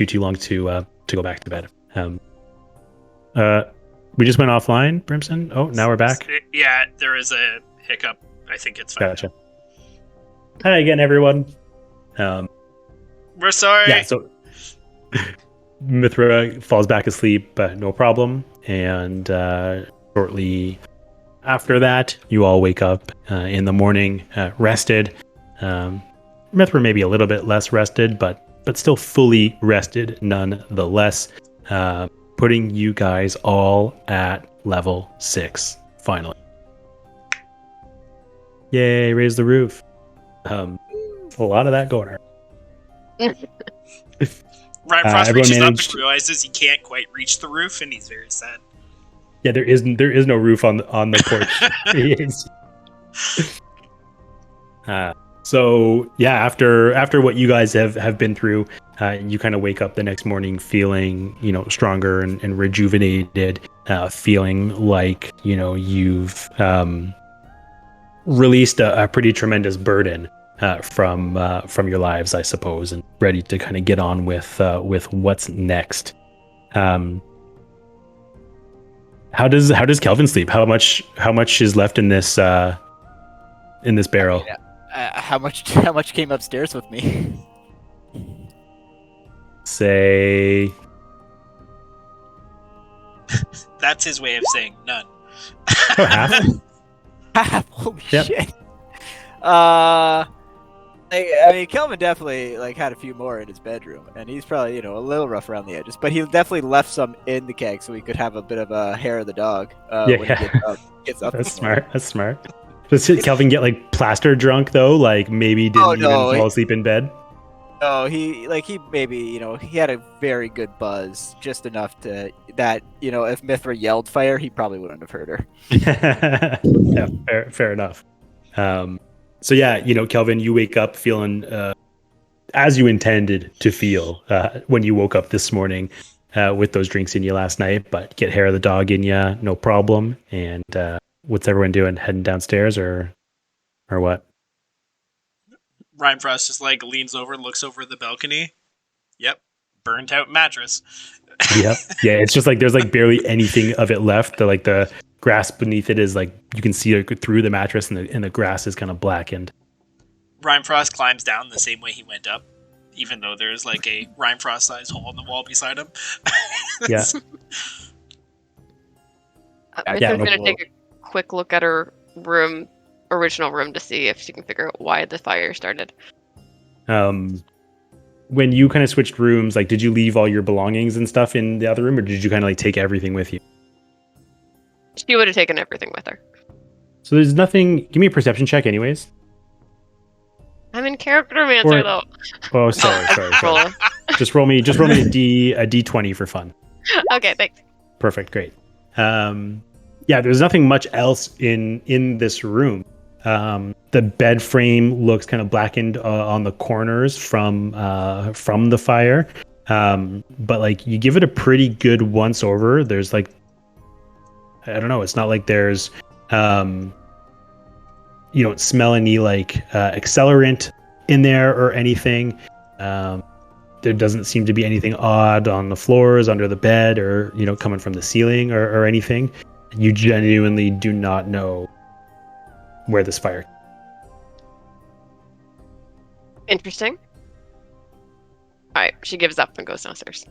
too long to go back to bed. We just went offline, Brimson. Oh, now we're back. Yeah, there is a hiccup. I think it's fine. Gotcha. Hi again, everyone. We're sorry. Yeah, so Mithra falls back asleep, no problem. And shortly after that, you all wake up in the morning, rested. Mithra maybe a little bit less rested, but still fully rested nonetheless. Putting you guys all at level 6, finally. Yay, raise the roof. A lot of that going on. Ryan Frost reaches up and realizes he can't quite reach the roof, and he's very sad. Yeah, there is no roof on the porch. So yeah, after what you guys have been through, you kind of wake up the next morning feeling, stronger and rejuvenated, feeling like, you've released a pretty tremendous burden from your lives, I suppose, and ready to kind of get on with what's next. How does Kelvin sleep? How much is left in this barrel? How much came upstairs with me? Say. That's his way of saying none. Oh, half? Half? Holy Yep. shit. I mean, Kelvin definitely had a few more in his bedroom, and he's probably a little rough around the edges, but he definitely left some in the keg so he could have a bit of a hair of the dog when he gets up. That's smart. Does Kelvin get plaster drunk though? Maybe didn't even fall asleep in bed? Oh, he maybe he had a very good buzz, just enough to that if Mithra yelled fire, he probably wouldn't have heard her. Yeah, fair enough. So yeah, Kelvin, you wake up feeling as you intended to feel when you woke up this morning with those drinks in you last night, but get hair of the dog in you, no problem. And what's everyone doing? Heading downstairs or what? Ryan Frost just leans over, looks over the balcony. Yep, burnt out mattress. Yep. Yeah, it's just there's barely anything of it left. The grass beneath it is you can see it through the mattress, and the grass is kind of blackened. Ryan Frost climbs down the same way he went up, even though there's a Ryan Frost sized hole in the wall beside him. Yeah. Mithra's gonna take a quick look at her original room to see if she can figure out why the fire started. When you kind of switched rooms, did you leave all your belongings and stuff in the other room, or did you kind of take everything with you? She would have taken everything with her. So there's nothing. Give me a perception check, anyways. I'm in charactermancer though. Oh, sorry. Just roll me a D20 for fun. Okay, thanks. Perfect, great. Yeah, there's nothing much else in this room. The bed frame looks kind of blackened on the corners from the fire. But you give it a pretty good once over. There's I don't know. It's not like there's you don't smell any accelerant in there or anything. There doesn't seem to be anything odd on the floors, under the bed, or coming from the ceiling or anything. You genuinely do not know where this fire. Interesting. All right, she gives up and goes downstairs.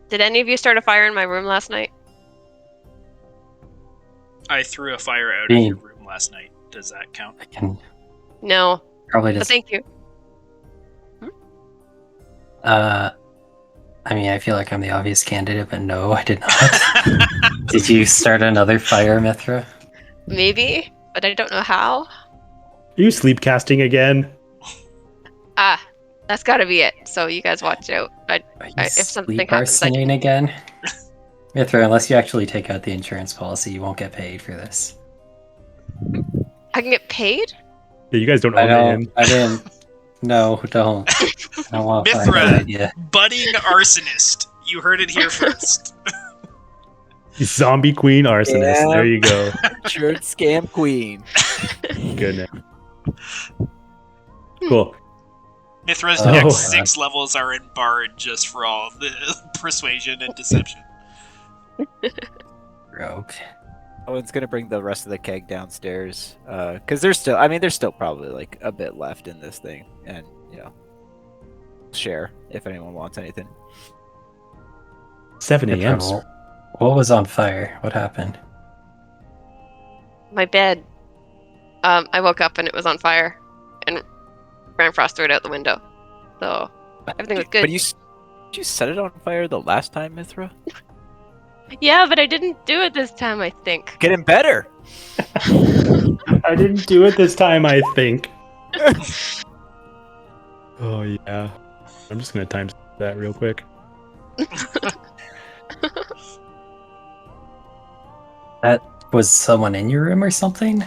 Did any of you start a fire in my room last night? I threw a fire out of your room last night. Does that count? I can No. probably But just. thank you. I mean, I feel like I'm the obvious candidate, but no, I did not. Did you start another fire, Mithra? Maybe, but I don't know how. Are you sleep casting again? That's gotta be it. So you guys watch out. Are you if something sleep happens, I arsoning again? Mithra, unless you actually take out the insurance policy, you won't get paid for this. I can get paid? Yeah, you guys don't I own don't. I didn't. No, don't. I don't want to find Mithra, that idea. budding arsonist. You heard it here first. Zombie queen arsonist. Yeah. There you go. Shirt scam queen. Goodness. Cool. Mithra's Oh, next God. 6 levels are in Bard just for all the persuasion and deception. Rogue. Owen's gonna bring the rest of the keg downstairs, because there's still probably like a bit left in this thing, and share if anyone wants anything. 7 a.m. Mithra, what was on fire? What happened? My bed. I woke up and it was on fire, and Grand Frost threw it out the window. So everything was good. But did you set it on fire the last time, Mithra? Yeah, but I didn't do it this time, I think. Getting better. I didn't do it this time, I think. Oh, yeah. I'm just going to time that real quick. That was someone in your room or something?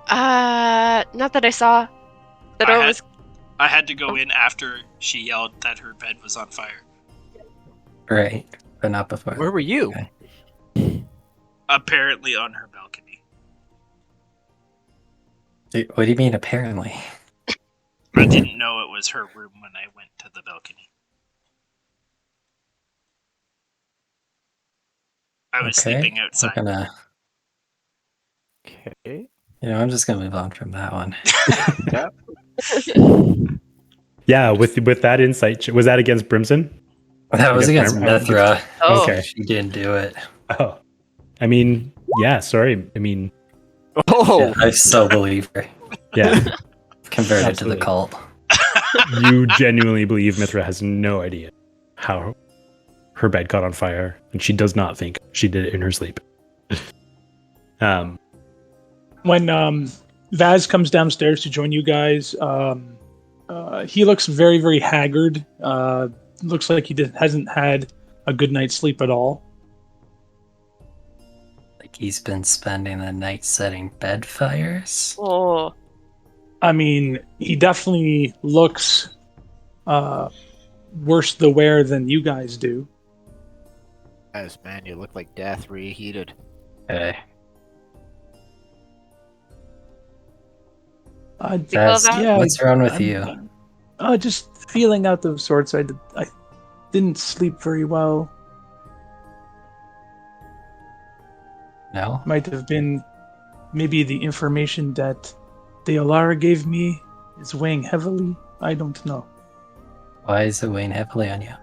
Not that I saw. The door was. I had to go in after she yelled that her bed was on fire. Right, but not before. Where were you? Okay. Apparently on her balcony. What do you mean, apparently? I didn't know it was her room when I went to the balcony. I was sleeping outside. Okay. I'm just gonna move on from that one. Yeah, with that insight, was that against Brimson? That was against Mithra. Oh. Okay. She didn't do it. Oh. I mean, yeah, sorry. I mean, Oh, I so believe her. yeah. Converted Absolutely. to the cult. You genuinely believe Mithra has no idea how her bed caught on fire, and she does not think she did it in her sleep. When Vaz comes downstairs to join you guys, he looks very, very haggard. Looks like he hasn't had a good night's sleep at all. Like he's been spending the night setting bed fires. Oh. I mean, he definitely looks worse the wear than you guys do. yes, man, you look like death reheated. Okay. Vaz, Yeah, what's wrong with you? just feeling out of sorts. I didn't sleep very well. No? Might have been maybe the information that Deolara gave me is weighing heavily. I don't know. Why is it weighing heavily on you?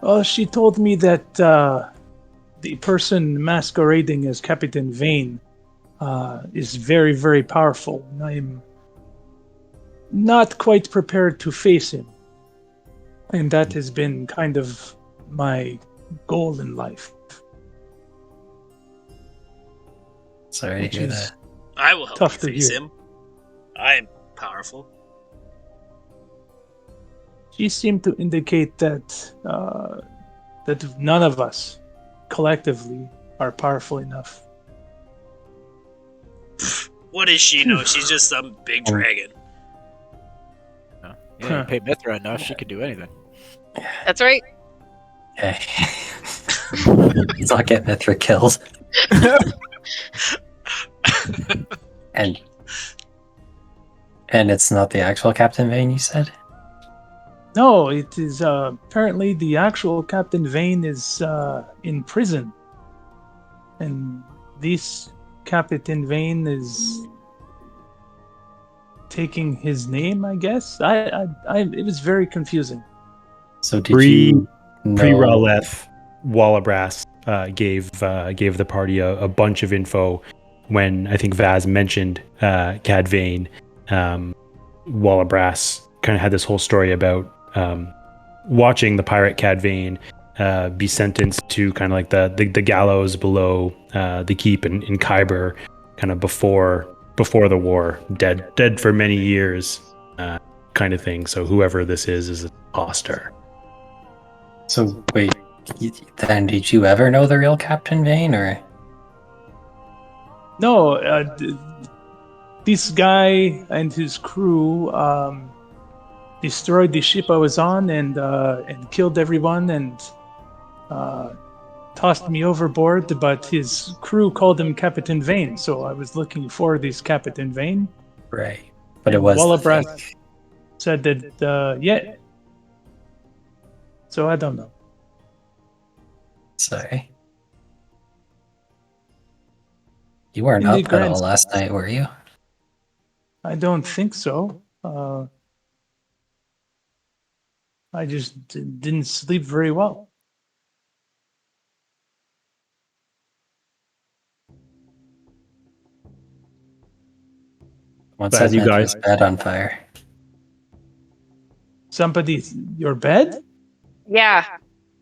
Oh, she told me that the person masquerading as Captain Vane is very, very powerful. And I'm not quite prepared to face him. And that has been kind of my goal in life. Sorry Which to hear is- that. I will help Tough you to face hear. him. I am powerful. She seemed to indicate that that none of us collectively are powerful enough. What does she know? She's just some big dragon. Yeah, you pay Mithra enough, she could do anything. That's right. Okay. Let's not get Mithra killed. And it's not the actual Captain Vane, you said? No, it is apparently the actual Captain Vane is in prison, and this Captain Vane is taking his name. I guess it was very confusing. So did you Pre know... Raleth, Wallabras gave the party a bunch of info when I think Vaz mentioned Cad Vane. Wallabras kind of had this whole story about watching the pirate Cad Vane be sentenced to kind of like the gallows below the keep in Khyber, kind of before the war, dead for many years, kind of thing. So whoever this is an imposter. So wait, then did you ever know the real Captain Vane, or? No, this guy and his crew destroyed the ship I was on and killed everyone and tossed me overboard, but his crew called him Captain Vane, so I was looking for this Captain Vane. Right. But it And was the Wallabras thing. said that, yeah. So I don't know. Sorry. You weren't In the up at grand all last night, were you? I don't think so. I just didn't sleep very well. Once But I as you met guys- his bed on fire. Somebody, your bed? Yeah,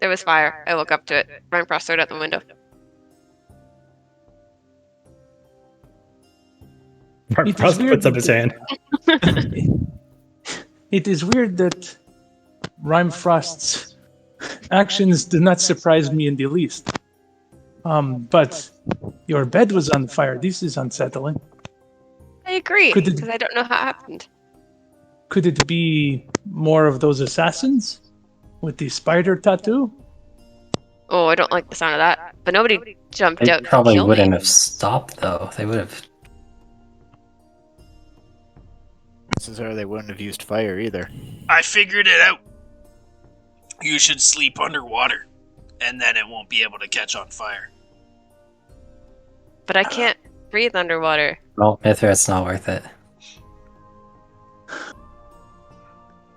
there was fire. I woke up to it. Ryan Frost threw it out the window. Mark It is Frost weird puts up his hand. It is weird that Rhyme Frost's actions do not surprise me in the least. But your bed was on fire. This is unsettling. I agree, Could it- because I don't know how it happened. Could it be more of those assassins with the spider tattoo? Oh, I don't like the sound of that. But nobody jumped They out to probably kill wouldn't me. have stopped, though. They would have. Chances are they wouldn't have used fire either. I figured it out. You should sleep underwater, and then it won't be able to catch on fire. But I can't breathe underwater. Well, Mithra, it's not worth it.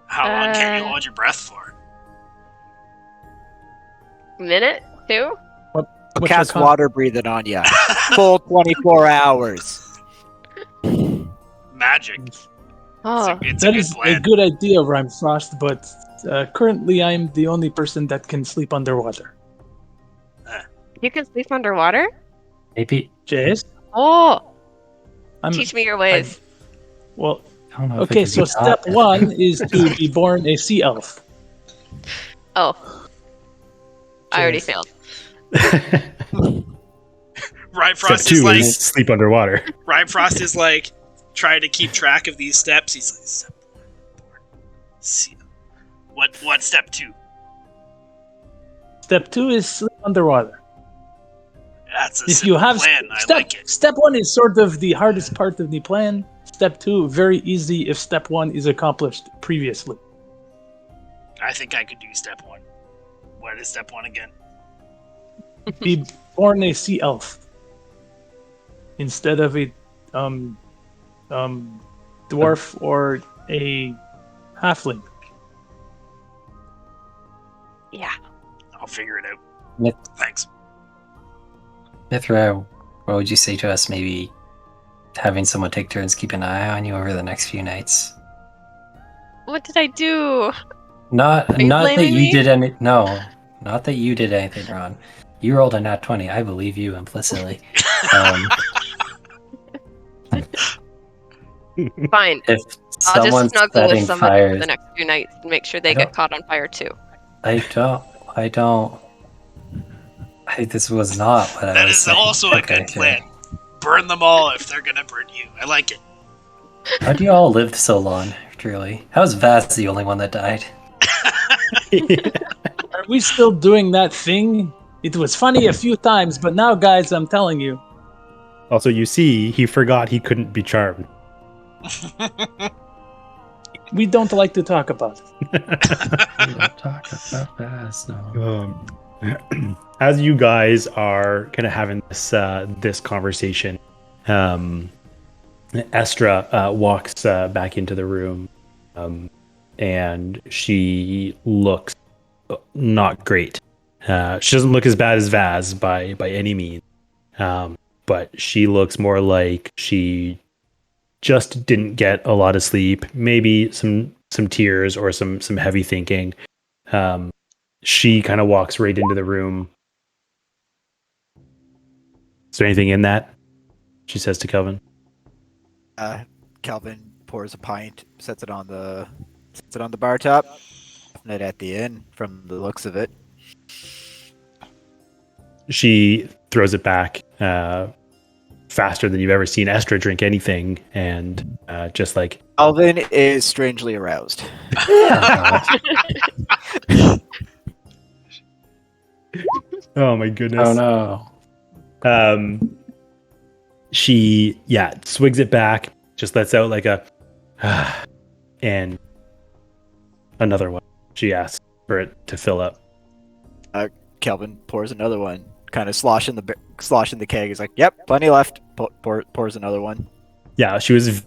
How long can you Uh, hold your breath for? Minute? 2? I'll What's cast your con- water breathing on ya. Full 24 hours. Magic. Oh, It's a That good is a plan. good idea, Rhyme Frost, but currently I'm the only person that can sleep underwater. you can sleep underwater? Maybe. Jace? Oh, I'm, teach me your ways. well, I don't know if it okay, could so be step taught. one is to be born a sea elf. Oh, I already Jace. failed. Ryan Step Frost 2 is like is sleep underwater. Ryan Frost is like trying to keep track of these steps. He's like, step 1, see, what step 2? Step 2 is sleep underwater. That's a If simple you have plan. I step, like it. step 1 is sort of the hardest part of the plan. Step 2, very easy if step 1 is accomplished previously. I think I could do step 1. What is step 1 again? Be born a sea elf instead of a dwarf or a halfling. Yeah. I'll figure it out. Myth- Thanks. Mithra, what would you say to us? Maybe having someone take turns keep an eye on you over the next few nights. What did I do? Not you that blaming you me? did any. No, not that you did anything wrong. You rolled a nat 20. I believe you implicitly. Fine. If I'll just someone's snuggle with setting somebody for fires, the next few nights and make sure they I get don't- caught on fire too. This was not what I That was is saying. also a Okay, good plan. Burn them all if they're gonna burn you. I like it. How do you all live so long, truly? How's Vaz the only one that died? Are we still doing that thing? It was funny a few times, but now, guys, I'm telling you, Also, you see, he forgot he couldn't be charmed. we don't like to talk about it. We don't talk about Vaz, no. As you guys are kind of having this conversation, Estra walks back into the room, and she looks not great. She doesn't look as bad as Vaz by any means, but she looks more like she just didn't get a lot of sleep, maybe some tears or some heavy thinking. She kind of walks right into the room. Is there anything in that? She says to Kelvin. Calvin pours a pint, sets it on the bar top, and it at the inn from the looks of it. She throws it back faster than you've ever seen Estra drink anything, and just like Calvin is strangely aroused. Oh my goodness. Oh no. She swigs it back, just lets out like a and another one. She asks for it to fill up. Kelvin pours another one, kind of sloshing the keg. He's like, "Yep, plenty left." Pours another one. Yeah, she was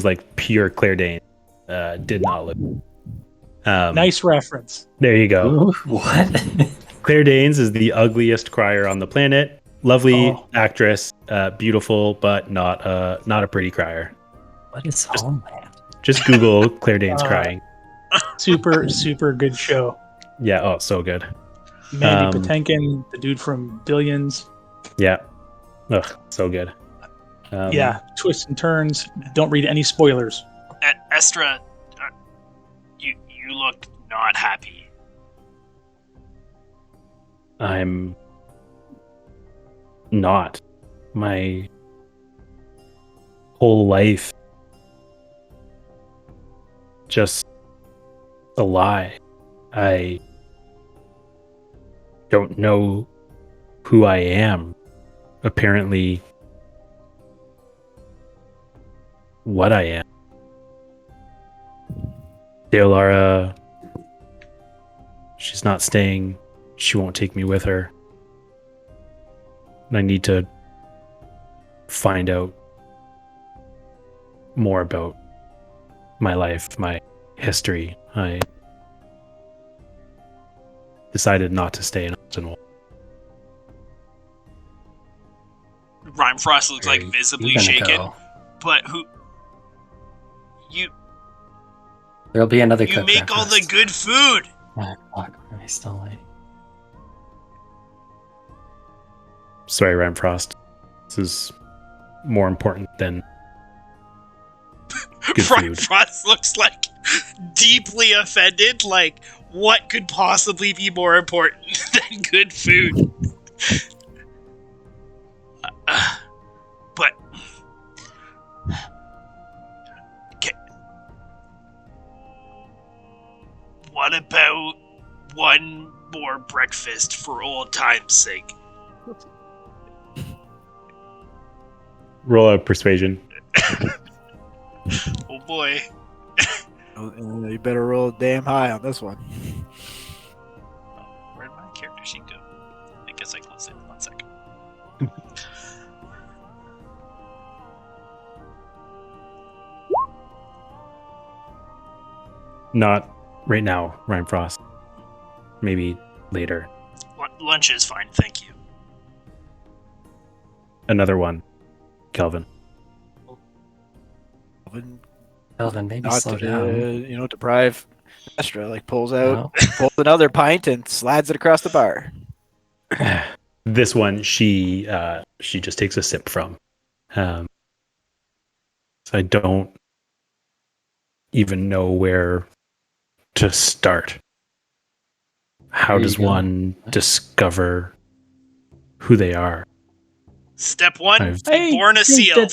like pure Claire Dane. Did not look. Nice reference. There you go. Ooh, what? Claire Danes is the ugliest crier on the planet. Lovely Oh. actress, beautiful, but not a pretty crier. What is Homeland? Just Google Claire Danes crying. Super, super good show. Yeah, oh, so good. Mandy Patinkin, the dude from Billions. Yeah. Ugh, so good. Yeah, twists and turns. Don't read any spoilers. Estra, you look not happy. I'm not. My whole life just a lie. I don't know who I am. Apparently, what I am. Deolara, she's not staying. She won't take me with her. And I need to find out more about my life, my history. I decided not to stay in Austin. Rhymefrost looks Where like are visibly you gonna shaken. go? But you There'll be another you cook make all the breakfast. good food. Oh, fuck, am I still late? Sorry, Rhyme-Frost. This is more important than good food. Rhymefrost looks like deeply offended. Like, what could possibly be more important than good food? But okay. What about one more breakfast for old time's sake? Roll a persuasion. Oh boy. You better roll damn high on this one. Where'd my character sheet go? I guess I closed it. 1 second. Not right now, Rhyme-Frost. Maybe later. Lunch is fine, thank you. Another one, Kelvin. Kelvin, maybe Not slow to, down. deprive Estra, like pulls No? another pint and slides it across the bar. This one, she just takes a sip from. So I don't even know where to start. How There you does go. one discover who they are? Step 1, I've- be born a sea think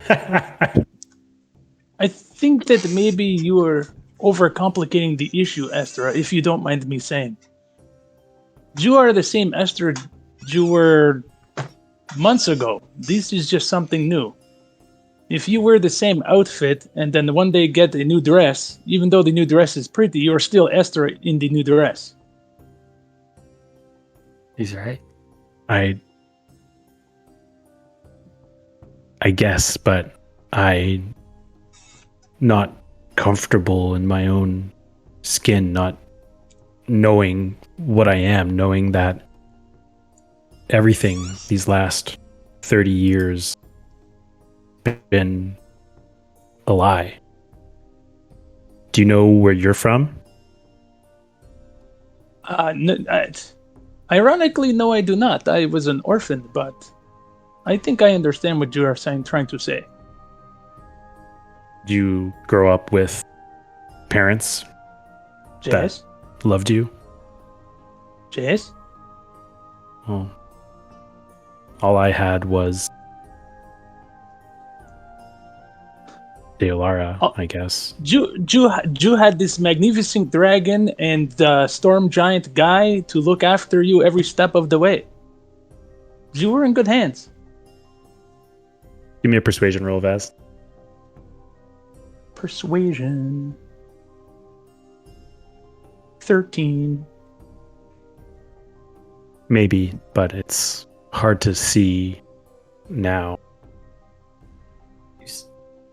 elf. I think that maybe you are overcomplicating the issue, Esther, if you don't mind me saying. You are the same Esther you were months ago. This is just something new. If you wear the same outfit and then one day get a new dress, even though the new dress is pretty, you're still Esther in the new dress. He's right. I guess, but I'm not comfortable in my own skin, not knowing what I am, knowing that everything these last 30 years been a lie. Do you know where you're from? Ironically, no, I do not. I was an orphan, but I think I understand what you are trying to say. Did you grow up with parents Jess? loved you? Jess? Well, all I had was Deolara, Oh. I guess. Ju had this magnificent dragon and storm giant guy to look after you every step of the way. You were in good hands. Give me a persuasion roll, Vaz. Persuasion. 13. Maybe, but it's hard to see now.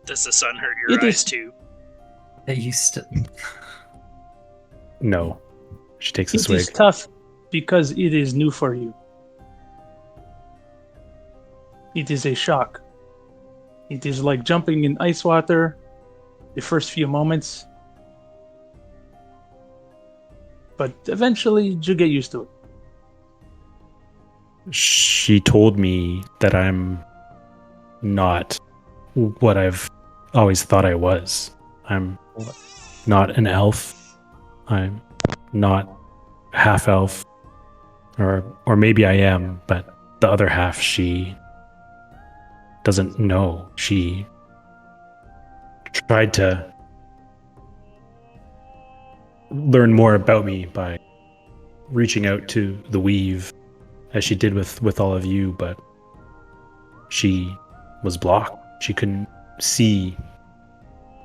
Does the sun hurt your It eyes is- too? That used to. No. She takes a It swig. is tough because it is new for you. It is a shock. It is like jumping in ice water the first few moments. But eventually you get used to it. She told me that I'm not what I've always thought I was. I'm not an elf. I'm not half elf. Or maybe I am, but the other half she doesn't know. She tried to learn more about me by reaching out to the weave as she did with all of you, but she was blocked. She couldn't see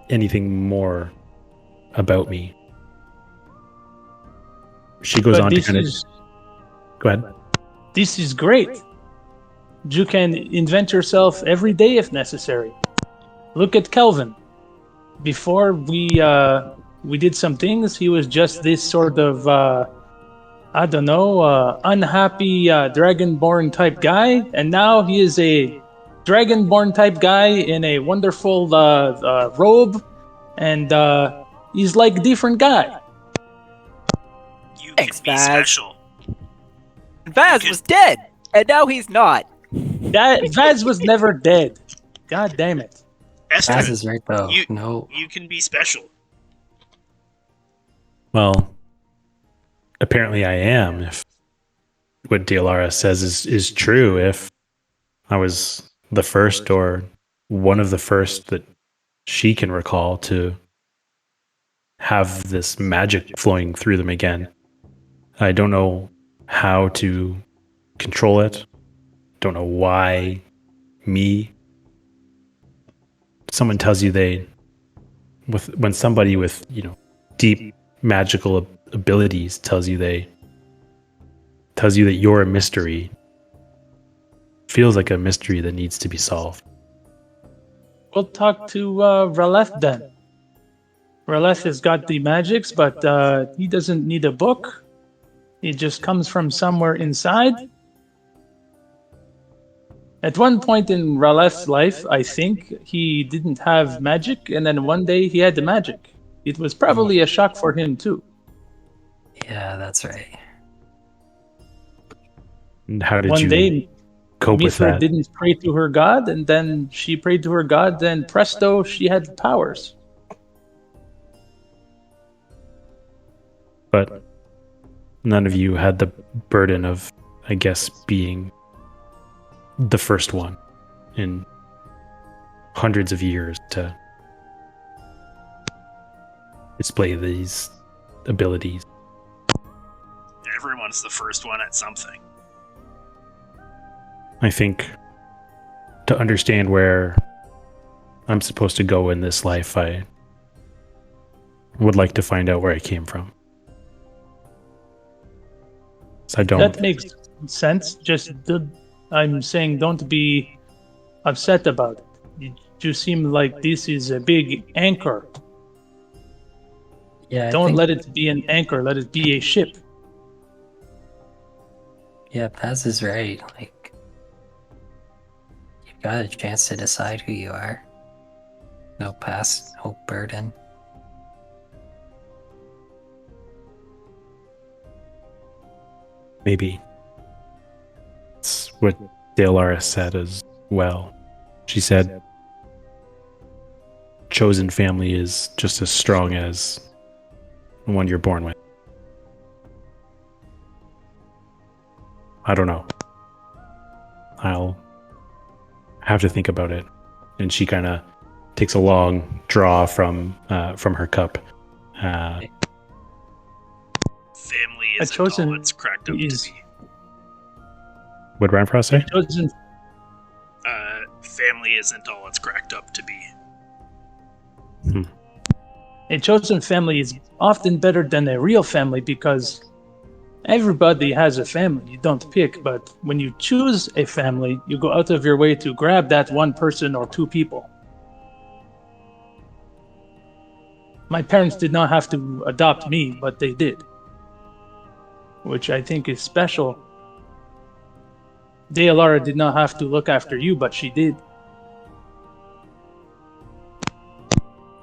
anything more about me. She goes But on to this kind of is go ahead. this is great. You can invent yourself every day if necessary. Look at Kelvin. Before we did some things, he was just this sort of I don't know, unhappy dragonborn type guy, and now he is a dragonborn type guy in a wonderful robe, and he's like a different guy. You Thanks, can be Vaz. special. Vaz You was dead, and now he's not. That Vaz was never dead. God damn it. Esther, Baz is right though. You- No. you can be special. Well, apparently I am, if what Deolara says is true. If I was the first or one of the first that she can recall to have this magic flowing through them again. I don't know how to control it. Don't know why me. Someone tells you when somebody with, deep magical abilities tells you that you're a mystery, feels like a mystery that needs to be solved. We'll talk to Raleth then. Raleth has got the magics, but he doesn't need a book. It just comes from somewhere inside. At one point in Raleth's life, I think, he didn't have magic, and then one day he had the magic. It was probably a shock for him too. Yeah, that's right. And how did One you day, cope with Mithra that? didn't pray to her god, and then she prayed to her god, then presto, she had powers. But none of you had the burden of, I guess, being the first one in hundreds of years to display these abilities. Everyone's the first one at something. I think to understand where I'm supposed to go in this life, I would like to find out where I came from. So I don't. That makes sense. I'm saying don't be upset about it. You seem like this is a big anchor. Yeah, I Don't think, let it be an anchor. Let it be a ship. Yeah, Baz is right. Like, you've got a chance to decide who you are. No past, no burden. Maybe. It's what Deolara said as well. She said, chosen family is just as strong as the one you're born with. I don't know. I'll have to think about it. And she kind of takes a long draw from her cup. Family A isn't chosen all it's cracked up is- to be. What did Ranfrost say? Chosen, Family isn't all it's cracked up to be. a chosen family is often better than a real family because everybody has a family. You don't pick, but when you choose a family, you go out of your way to grab that one person or two people. My parents did not have to adopt me, but they did, which I think is special. Dealara did not have to look after you, but she did.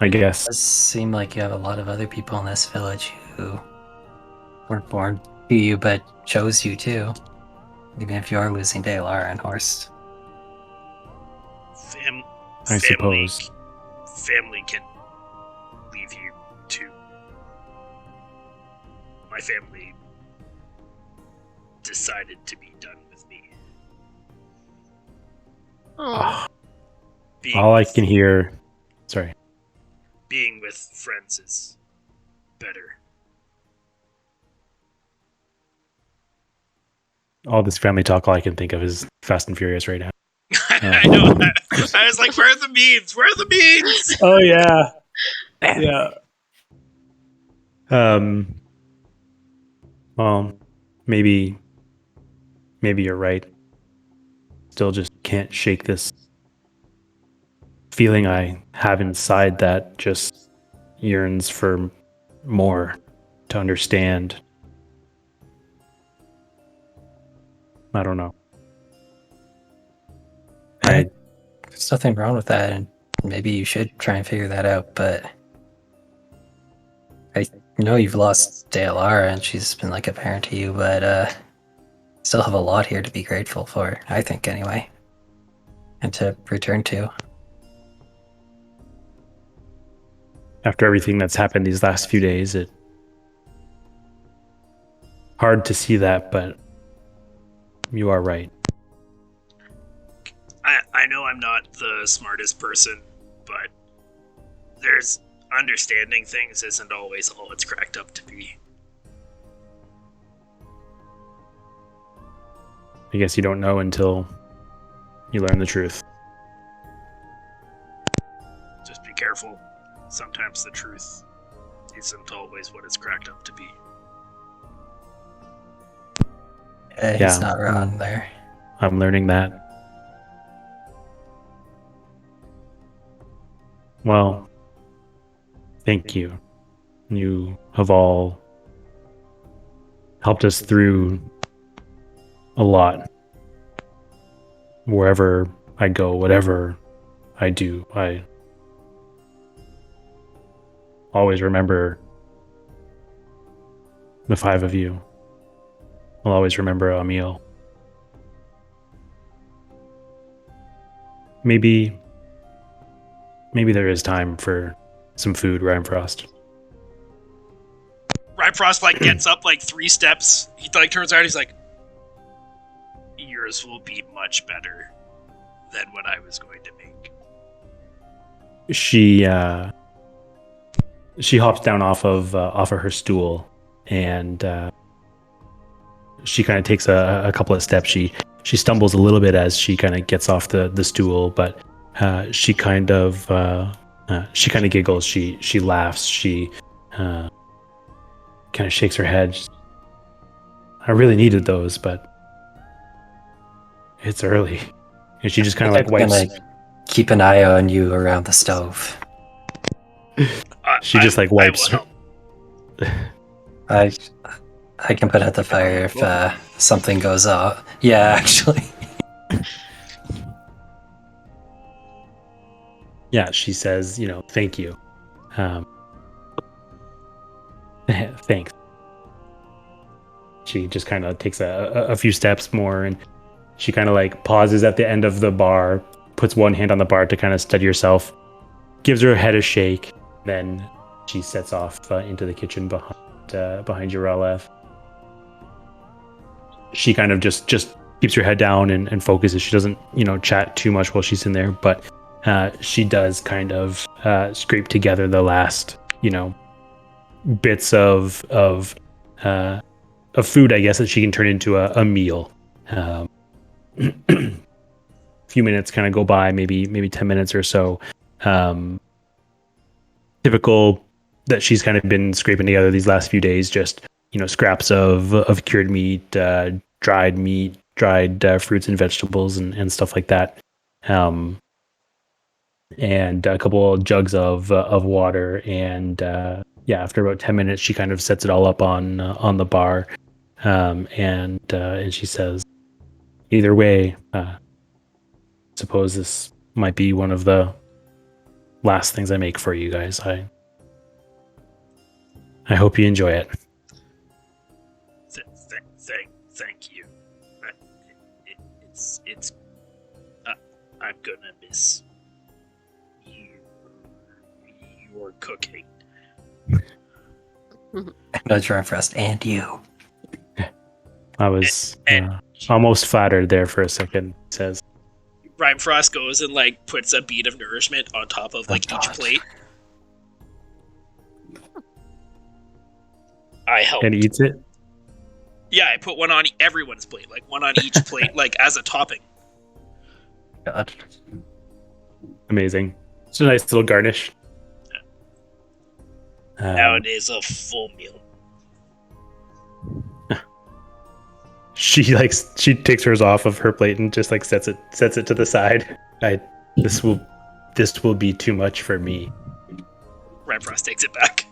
I guess. It does seem like you have a lot of other people in this village who weren't born to you but chose you too. Even if you are losing Dealara and Horst. I suppose. Family can leave you too. My family decided to be done with me. Oh, Being All I with- can hear. Sorry. Being with friends is better. All this family talk, all I can think of is Fast and Furious right now. I know that. I was like, where are the memes? Where are the memes? Oh yeah, yeah. Well, maybe you're right. Still just can't shake this feeling I have inside that just yearns for more, to understand. I don't know. There's nothing wrong with that, and maybe you should try and figure that out, but I know you've lost Dealara and she's been like a parent to you, but still have a lot here to be grateful for, I think anyway. And to return to. After everything that's happened these last few days, it hard to see that, but you are right. I know I'm not the smartest person, but there's understanding things isn't always all it's cracked up to be. I guess you don't know until you learn the truth. Just be careful. Sometimes the truth isn't always what it's cracked up to be. He's Yeah. not wrong there. I'm learning that. Well, thank you. You have all helped us through a lot. Wherever I go, whatever I do, I always remember the five of you. I'll always remember Emil. Maybe there is time for some food, Ryan Frost. Ryfrost like gets up like 3 steps. He like turns around. He's like, "Yours will be much better than what I was going to make." She hops down off of her stool, and she kind of takes a couple of steps. She stumbles a little bit as she kind of gets off the stool, but she kind of giggles. She laughs. She kind of shakes her head. I really needed those, but it's early. And she just kind of like I'm wipes. gonna keep an eye on you around the stove. She just like wipes. I will help. I can put out the fire if something goes off. Yeah, actually. Yeah, she says, thank you. Thanks. She just kind of takes a few steps more, and she kind of like pauses at the end of the bar, puts one hand on the bar to kind of steady herself, gives her head a shake, then she sets off into the kitchen behind Urelef. She kind of just keeps her head down and focuses. She doesn't, chat too much while she's in there, but she does kind of scrape together the last, bits of food, I guess, that she can turn into a meal. A few minutes kind of go by, maybe 10 minutes or so. Typical that she's kind of been scraping together these last few days, just scraps of cured meat, dried fruits and vegetables and stuff like that. And a couple of jugs of water, and after about 10 minutes she kind of sets it all up on the bar, and she says, either way, suppose this might be one of the last things I make for you guys. I hope you enjoy it. Thank you. It's I'm gonna miss your cooking. No, Frost, and you. I was almost flattered there for a second. It says Rhyme Frost goes and puts a bead of nourishment on top of each plate. I helped. And eats it. Yeah, I put one on everyone's plate, one on each plate, as a topping. God. Amazing. It's a nice little garnish. Now it is a full meal. She takes hers off of her plate and just sets it to the side. This will be too much for me. Rhyme Frost takes it back.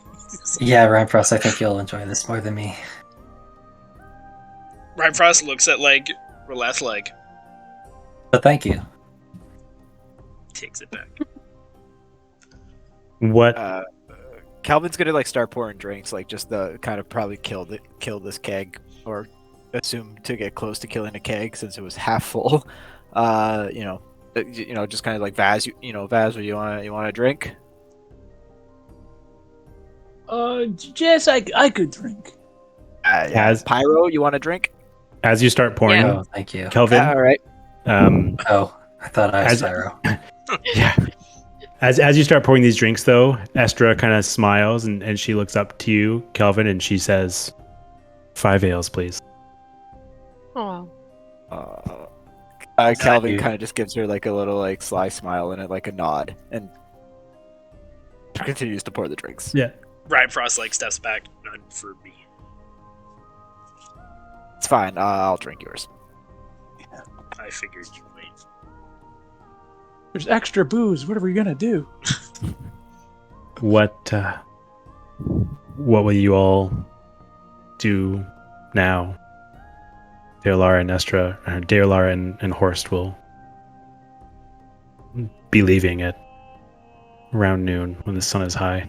Yeah, Rhyme Frost, I think you'll enjoy this more than me. Rhyme Frost looks at Relath But thank you. takes it back. What? Calvin's gonna start pouring drinks, just the kind of probably kill this keg, or assume to get close to killing a keg since it was half full. Just kind of Vaz, Vaz, you want a drink? Yes, I could drink. Pyro, you want a drink? As you start pouring, Yeah. Oh, thank you. Kelvin. All right. Oh, I thought I was As- Pyro. Yeah. As you start pouring these drinks, though, Estra kind of smiles and she looks up to you, Kelvin, and she says, 5 ales, please. Oh, Calvin you. kind of just gives her a little sly smile and a nod, and continues to pour the drinks. Yeah. Rhyme Frost steps back. None for me. It's fine. I'll drink yours. I figured you might. There's extra booze. What are we gonna do? What will you all do now? Deolara and Estra, Deolara and Horst will be leaving at around noon when the sun is high.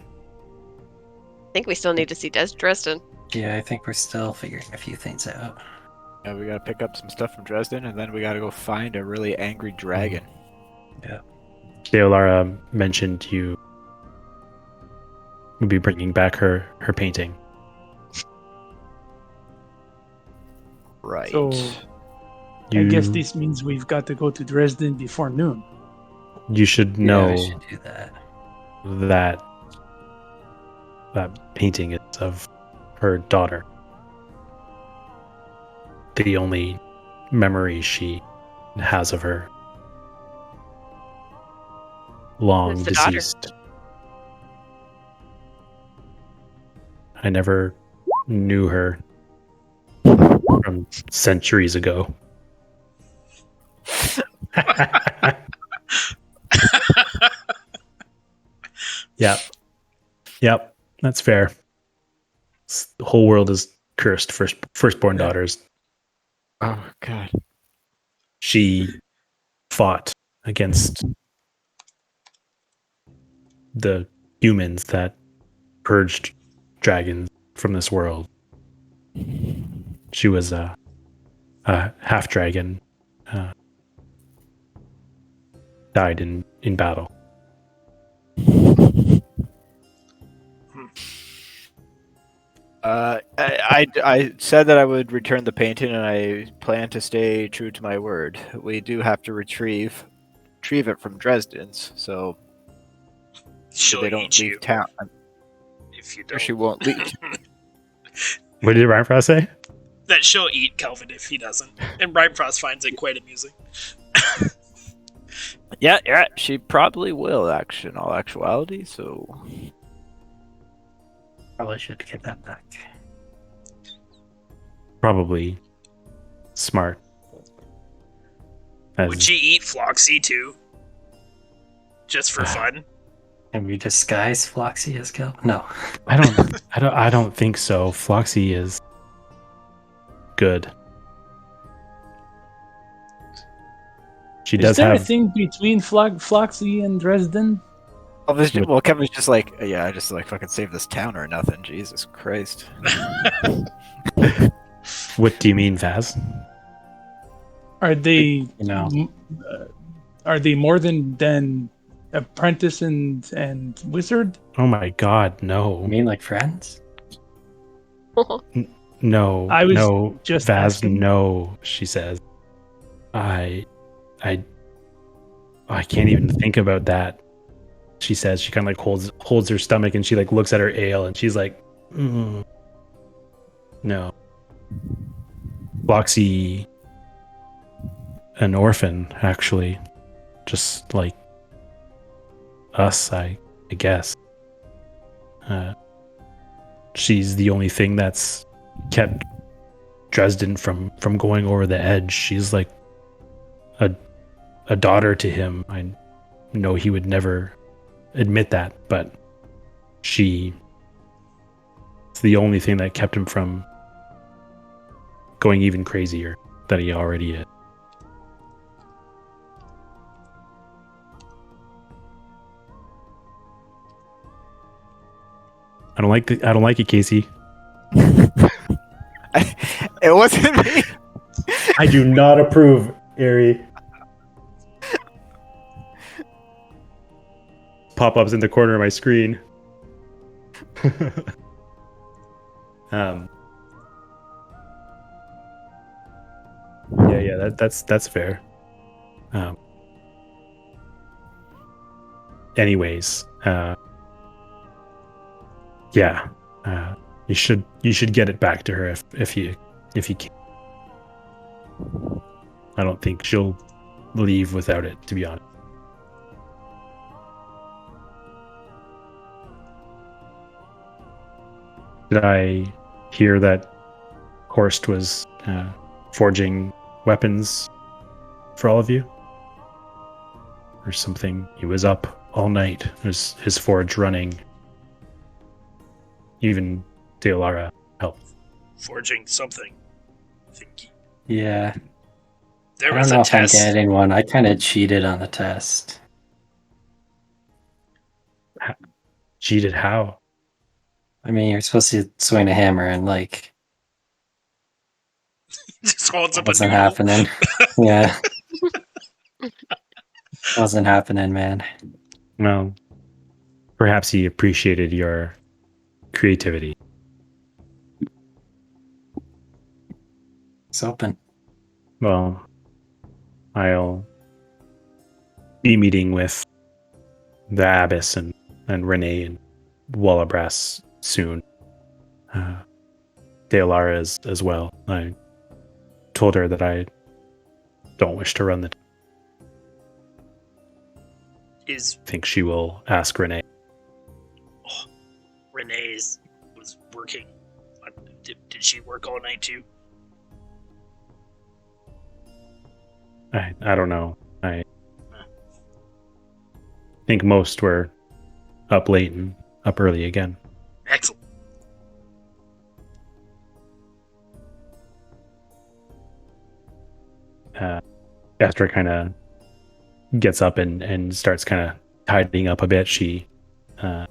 I think we still need to see Dresden. Yeah, I think we're still figuring a few things out. Yeah, we gotta pick up some stuff from Dresden, and then we gotta go find a really angry dragon. Deolara mentioned you would be bringing back her painting. Right. So I guess this means we've got to go to Dresden before noon. You should Yeah, know we should do that. that painting is of her daughter. The only memory she has of her. Long It's the daughter. deceased. I never knew her from centuries ago. Yep, that's fair. The whole world is cursed for firstborn daughters. Oh God. She fought against the humans that purged dragons from this world. She was a half dragon, died in battle. I said that I would return the painting, and I plan to stay true to my word. We do have to retrieve retrieve it from Dresden's, so She'll they don't eat leave you town. I'm if you sure don't. she won't leave. What did Ryan Frost say? That she'll eat Kelvin if he doesn't. And Ryan Frost finds it quite amusing. Yeah, she probably will. Actually, in all actuality, so Probably should get that back. Probably smart. Would she eat Floxy too? Just for fun? Can we disguise Floxy as Kel? No. I don't think so. Floxy is good. She Is does there a have thing between Floxy and Dresden? well, Kevin's just like, yeah, I just like fucking save this town or nothing. Jesus Christ. What do you mean, Vaz? Are they You know. are they more than apprentice and wizard? Oh my god, You no. mean like friends? No. I was no, just Vaz, asking. no, she says. I can't even think about that. She says, she kind of like holds her stomach and she like looks at her ale and she's like, no. Floxy, an orphan, actually. Just like us, I guess. She's the only thing that's kept Dresden from going over the edge. She's like a daughter to him. I know he would never admit that, but it's the only thing that kept him from going even crazier than he already is. I don't like it, Casey. It wasn't me. I do not approve, Ari. Pop-ups in the corner of my screen. That's fair. Anyways, yeah, you should get it back to her if you can. I don't think she'll leave without it, to be honest. Did I hear that Horst was forging weapons for all of you? Or something? He was up all night. There's his forge running. Even Deolara helped. Forging something. I think Yeah. there I was don't know a if I'm test. getting one. I kind of cheated on the test. Cheated how? I mean, you're supposed to swing a hammer and like Just holds up a wasn't noodle. happening. Yeah. Wasn't happening, man. Well, perhaps he appreciated your creativity. It's open. Well, I'll be meeting with the Abbess and Renee and Wallabras soon. Deolara as well. I told her that I don't wish to run the. I think she will ask Renee. Renee's was working. Did she work all night too? I don't know. I think most were up late and up early again. Excellent. Esther kind of gets up and starts kind of tidying up a bit. She kind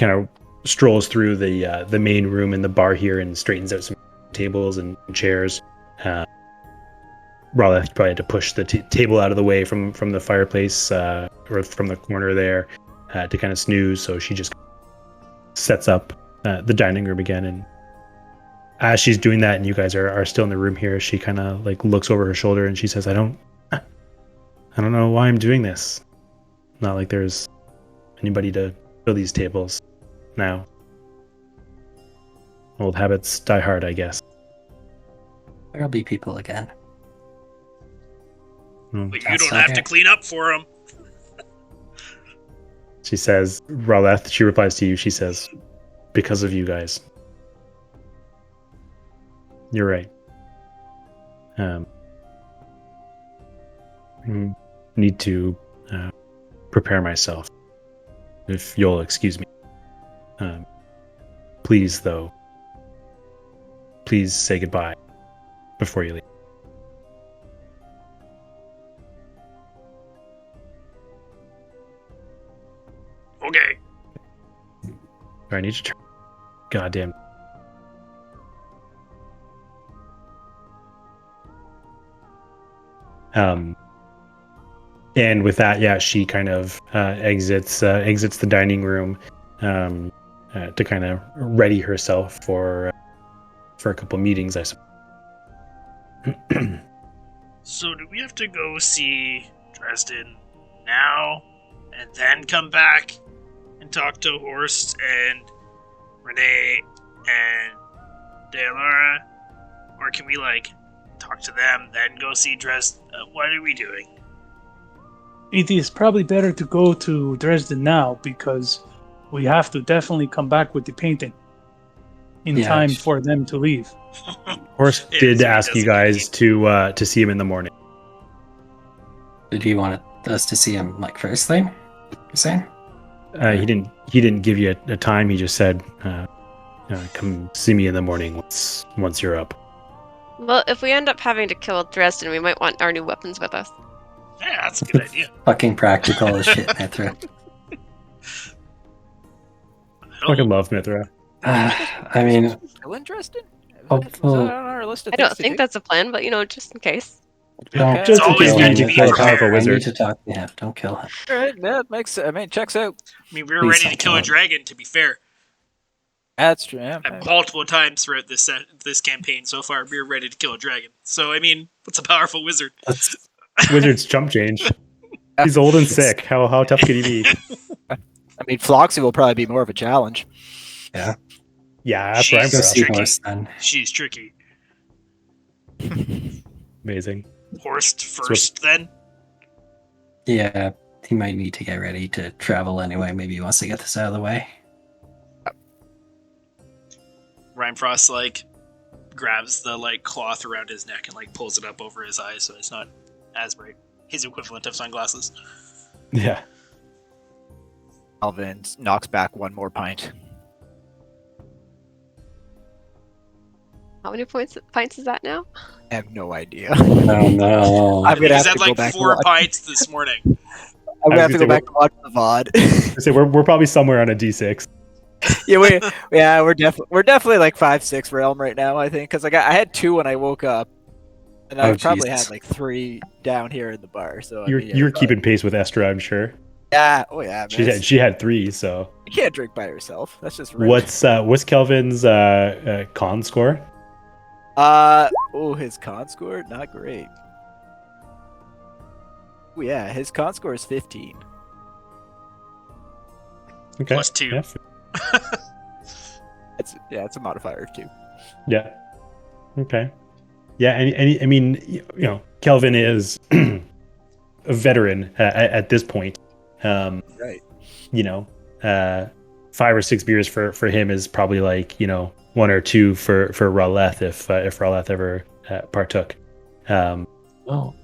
of strolls through the main room in the bar here and straightens out some tables and chairs. Rala probably had to push the table out of the way from the fireplace or from the corner there to kind of snooze. So she just sets up the dining room again. And as she's doing that, and you guys are still in the room here, she kind of like looks over her shoulder and she says, I I don't know why I'm doing this. Not like there's anybody to fill these tables now. Old habits die hard, I guess. There'll be people again. But you That's don't not have here. to clean up for them. She says, Raleth, she replies to you, she says, because of you guys. You're right. Need to prepare myself. If you'll excuse me. Please, though. Please say goodbye before you leave. Okay. I need to turn. Goddamn. And with that, yeah, she kind of exits the dining room to kind of ready herself for a couple meetings, I suppose. So do we have to go see Dresden now and then come back and talk to Horst and Renee and Delara? Or can we, talk to them, then go see Dresden? What are we doing? It is probably better to go to Dresden now because we have to definitely come back with the painting in Yeah, time sh- for them to leave. Horst Yeah, did so he ask you doesn't guys to see him in the morning. Did you want us to see him first thing? You're saying? He didn't give you a time. He just said, "Come see me in the morning once you're up." Well, if we end up having to kill Dresden, we might want our new weapons with us. Yeah, that's a good idea. Fucking practical as shit, Mithra. Fucking love Mithra. I mean, Killing Dresden? Oh, Is that on well, our list of I things don't to think do? that's a plan, but just in case. don't Okay. Just It's in always case good we to need be to kill a prepared. powerful I wizard. need to talk to him. Don't kill him. All right, that makes. Checks out. I mean, we were Please ready to don't kill kill a him. dragon, to be fair. That's true. Yeah, Multiple times throughout this campaign so far, we were ready to kill a dragon. So, I mean, what's a powerful wizard? Let's Wizard's chump change. He's old and sick. How tough could he be? I mean, Floxy will probably be more of a challenge. Yeah, that's She's right. go see tricky. Horse then. She's tricky. Amazing. Horst first, then? Yeah, he might need to get ready to travel anyway. Maybe he wants to get this out of the way. Rhymefrost, grabs the, cloth around his neck and, pulls it up over his eyes so it's not as bright. His equivalent of sunglasses. Yeah. Alvin knocks back one more pint. How many pints is that now? I have no idea. Oh no. I'm gonna He's have to had, go back. 4 pints this morning. I'm gonna have to gonna go say back to watch the VOD. So we're probably somewhere on a D6. we're definitely 5-6 realm right now. I think because I had 2 when I woke up, and I probably Jesus. had 3 down here in the bar. So You're keeping pace with Estra, I'm sure. Yeah. Oh yeah. Man. She had 3, so. You can't drink by herself. That's just rude. What's Kelvin's con score? His con score not great. Oh yeah, his con score is 15. Okay. Plus 2. Yeah. It's a modifier too. Yeah. Okay. Yeah, and I mean, Kelvin is a veteran at this point. Right. 5 or 6 beers for him is probably 1 or 2 for Raleth if Raleth ever partook. Oh.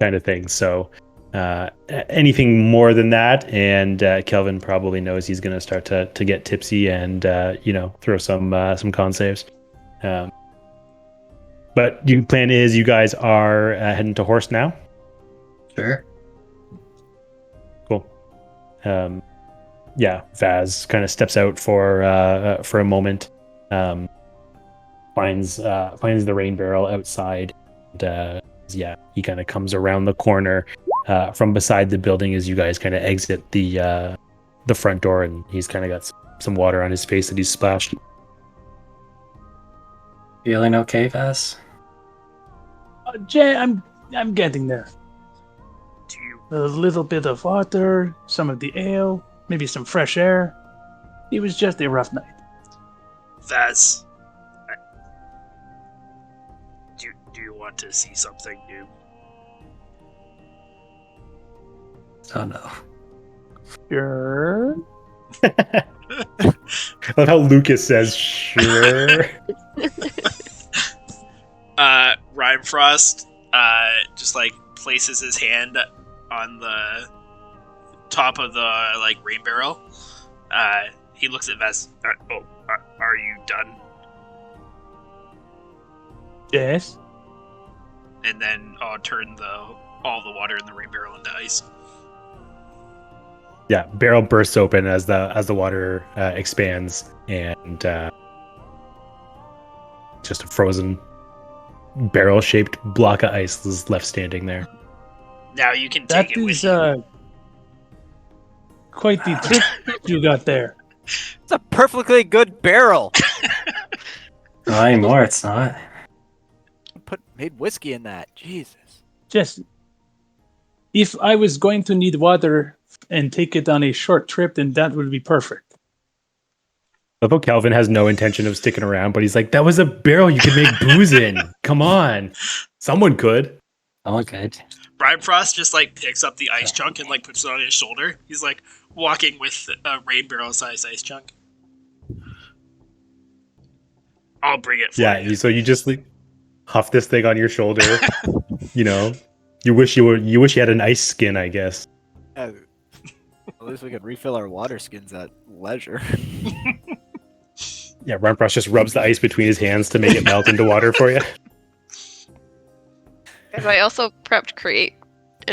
Kind of thing. So anything more than that, and Kelvin probably knows he's going to start to get tipsy and throw some con saves. But your plan is you guys are heading to Horse now. Sure. Cool. Vaz kind of steps out for a moment. Finds the rain barrel outside. And, he kind of comes around the corner from beside the building as you guys kind of exit the front door, and he's kind of got some water on his face that he's splashed. Feeling okay, Vaz? Jay, I'm getting there. a little bit of water, some of the ale, maybe some fresh air. It was just a rough night. Vaz, do you want to see something new? Oh no. Sure. I love how Lucas says, sure. Rhymefrost, just like places his hand on the top of the rain barrel. He looks at Vaz. Are you done? Yes. And then I'll turn all the water in the rain barrel into ice. Yeah, barrel bursts open as the water expands, and just a frozen barrel-shaped block of ice is left standing there. Now you can That take it with is you. quite the trick you got there. It's a perfectly good barrel. Not anymore, it's not. Made whiskey in that. Jesus. Just if I was going to need water and take it on a short trip, then that would be perfect. Although Calvin has no intention of sticking around, but he's like, that was a barrel you could make booze in. Come on. Someone could. Oh, good. Rhymefrost just picks up the ice chunk and puts it on his shoulder. He's walking with a rain barrel sized ice chunk. I'll bring it for you. So you just huff this thing on your shoulder. You wish you had an ice skin, I guess. At least we can refill our water skins at leisure. Yeah, Rhymefrost just rubs the ice between his hands to make it melt into water for you. Guys, I also prepped create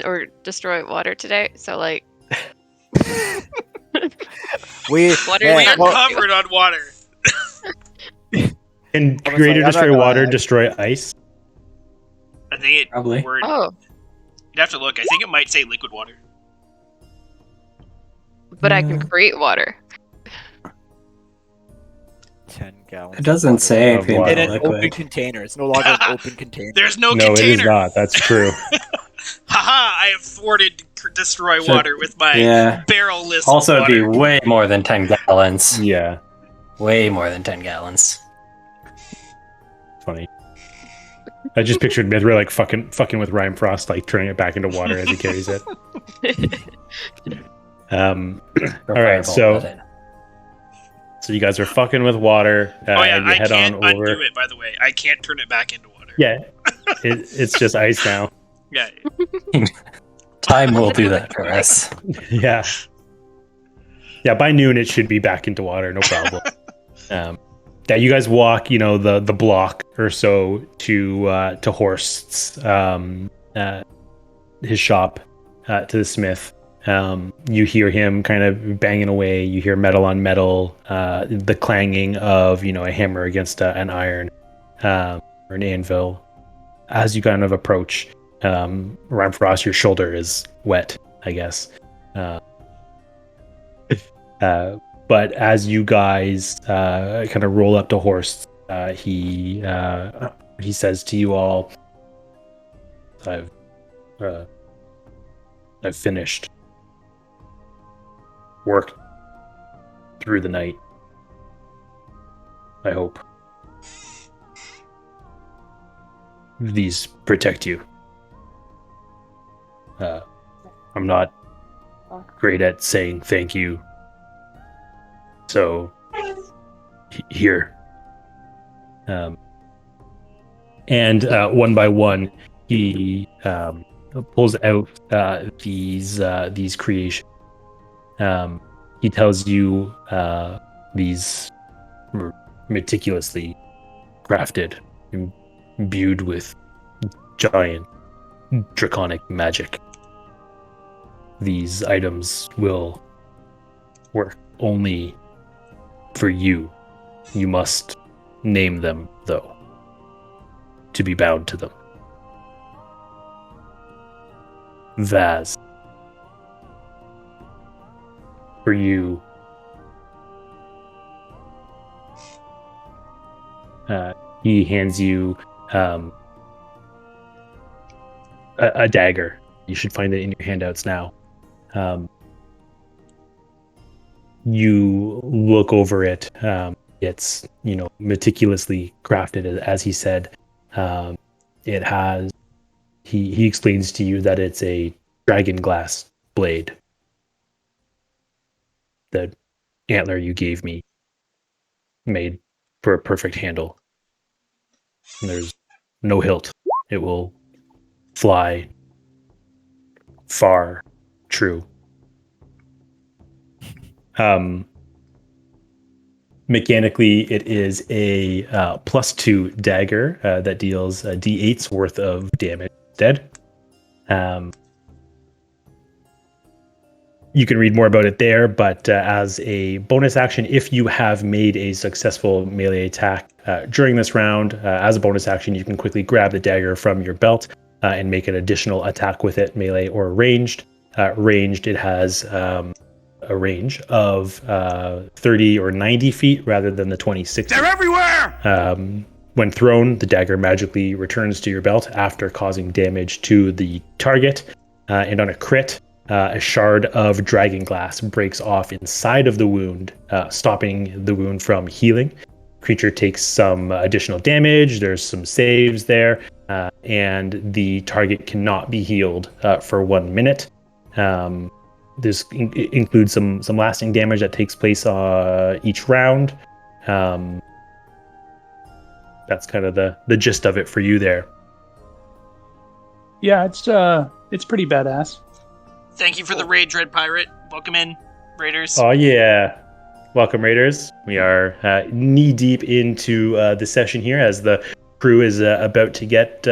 or destroy water today, so we Water We Yeah, are well- covered on water. Can I was create or like, I'm not destroy gonna water, lie. destroy ice? I think it. Probably. oh, You'd have to look. I think it might say liquid water. but I can create water. 10 gallons. It doesn't of say Of anything water. water. about In an open liquid. container. It's no longer an open container. There's no No, container. it is not. That's true. Haha! I have thwarted destroy Should- water with my Yeah. barrel list. Also, of it'd water. be way more than 10 gallons. Yeah, Way more than 10 gallons. funny. I just pictured Mithra fucking with Rhymefrost, turning it back into water as he carries it. Or All right, fireball so at it. so you guys are fucking with water, Oh yeah, and you I head can't on over. undo it. By the way, I can't turn it back into water. Yeah, it's just ice now. Yeah. Time will do that for us. Yeah, by noon it should be back into water, no problem. Yeah, you guys walk, the block or so to Horst's his shop, to the smith. You hear him kind of banging away. You hear metal on metal, the clanging of a hammer against an iron, or an anvil. As you kind of approach, Rhymefrost, your shoulder is wet, I guess. But as you guys kind of roll up to Horst, he says to you all, I've finished. Worked through the night. I hope these protect you. I'm not great at saying thank you. So, here. And one by one, he pulls out these creations. He tells you these were meticulously crafted, imbued with giant draconic magic. These items will work only for you. You must name them, though, to be bound to them. Vaz. For you. He hands you a dagger You should find it in your handouts now. You look over it. It's meticulously crafted, as he said. It has. He explains to you that it's a dragon glass blade. The antler you gave me made for a perfect handle. And there's no hilt. It will fly far. True. Mechanically, it is a +2 dagger that deals d8's worth of damage instead. You can read more about it there, but as a bonus action, if you have made a successful melee attack during this round, as a bonus action, you can quickly grab the dagger from your belt and make an additional attack with it, melee or ranged. Ranged, it has a range of 30 or 90 feet rather than the 26. They're everywhere! When thrown, the dagger magically returns to your belt after causing damage to the target. And on a crit, a shard of dragon glass breaks off inside of the wound, stopping the wound from healing. Creature takes some additional damage. There's some saves there, and the target cannot be healed for 1 minute. This includes some lasting damage that takes place each round. That's kind of the gist of it for you there. Yeah, it's pretty badass. Thank you for the raid, Dread Pirate. Welcome in, Raiders. Oh yeah, welcome Raiders. We are knee deep into the session here as the crew is about to get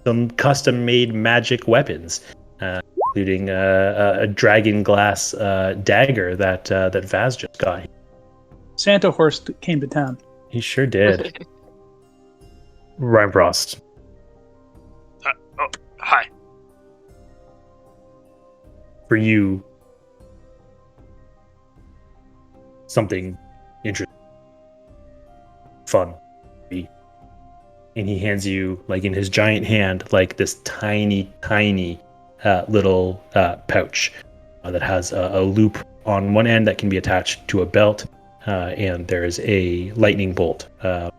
some custom made magic weapons, including a dragon glass dagger that Vaz just got. Santa Horse came to town. He sure did. Ryan Frost. Hi. For you, something interesting, fun, and he hands you, like in his giant hand, like this tiny little pouch that has a loop on one end that can be attached to a belt, and there is a lightning bolt kind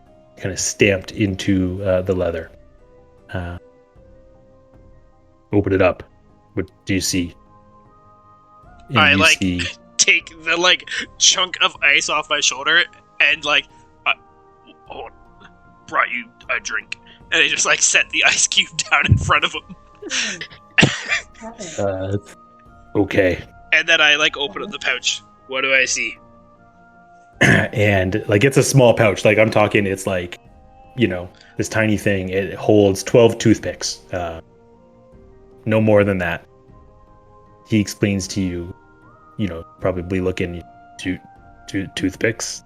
of stamped into the leather. Open it up. What do you see? And I you see take the chunk of ice off my shoulder and brought you a drink, and I just set the ice cube down in front of him. Okay. And then I open up the pouch. What do I see? And it's a small pouch. I'm talking, it's this tiny thing. It holds 12 toothpicks. No more than that. He explains to you, probably looking to toothpicks.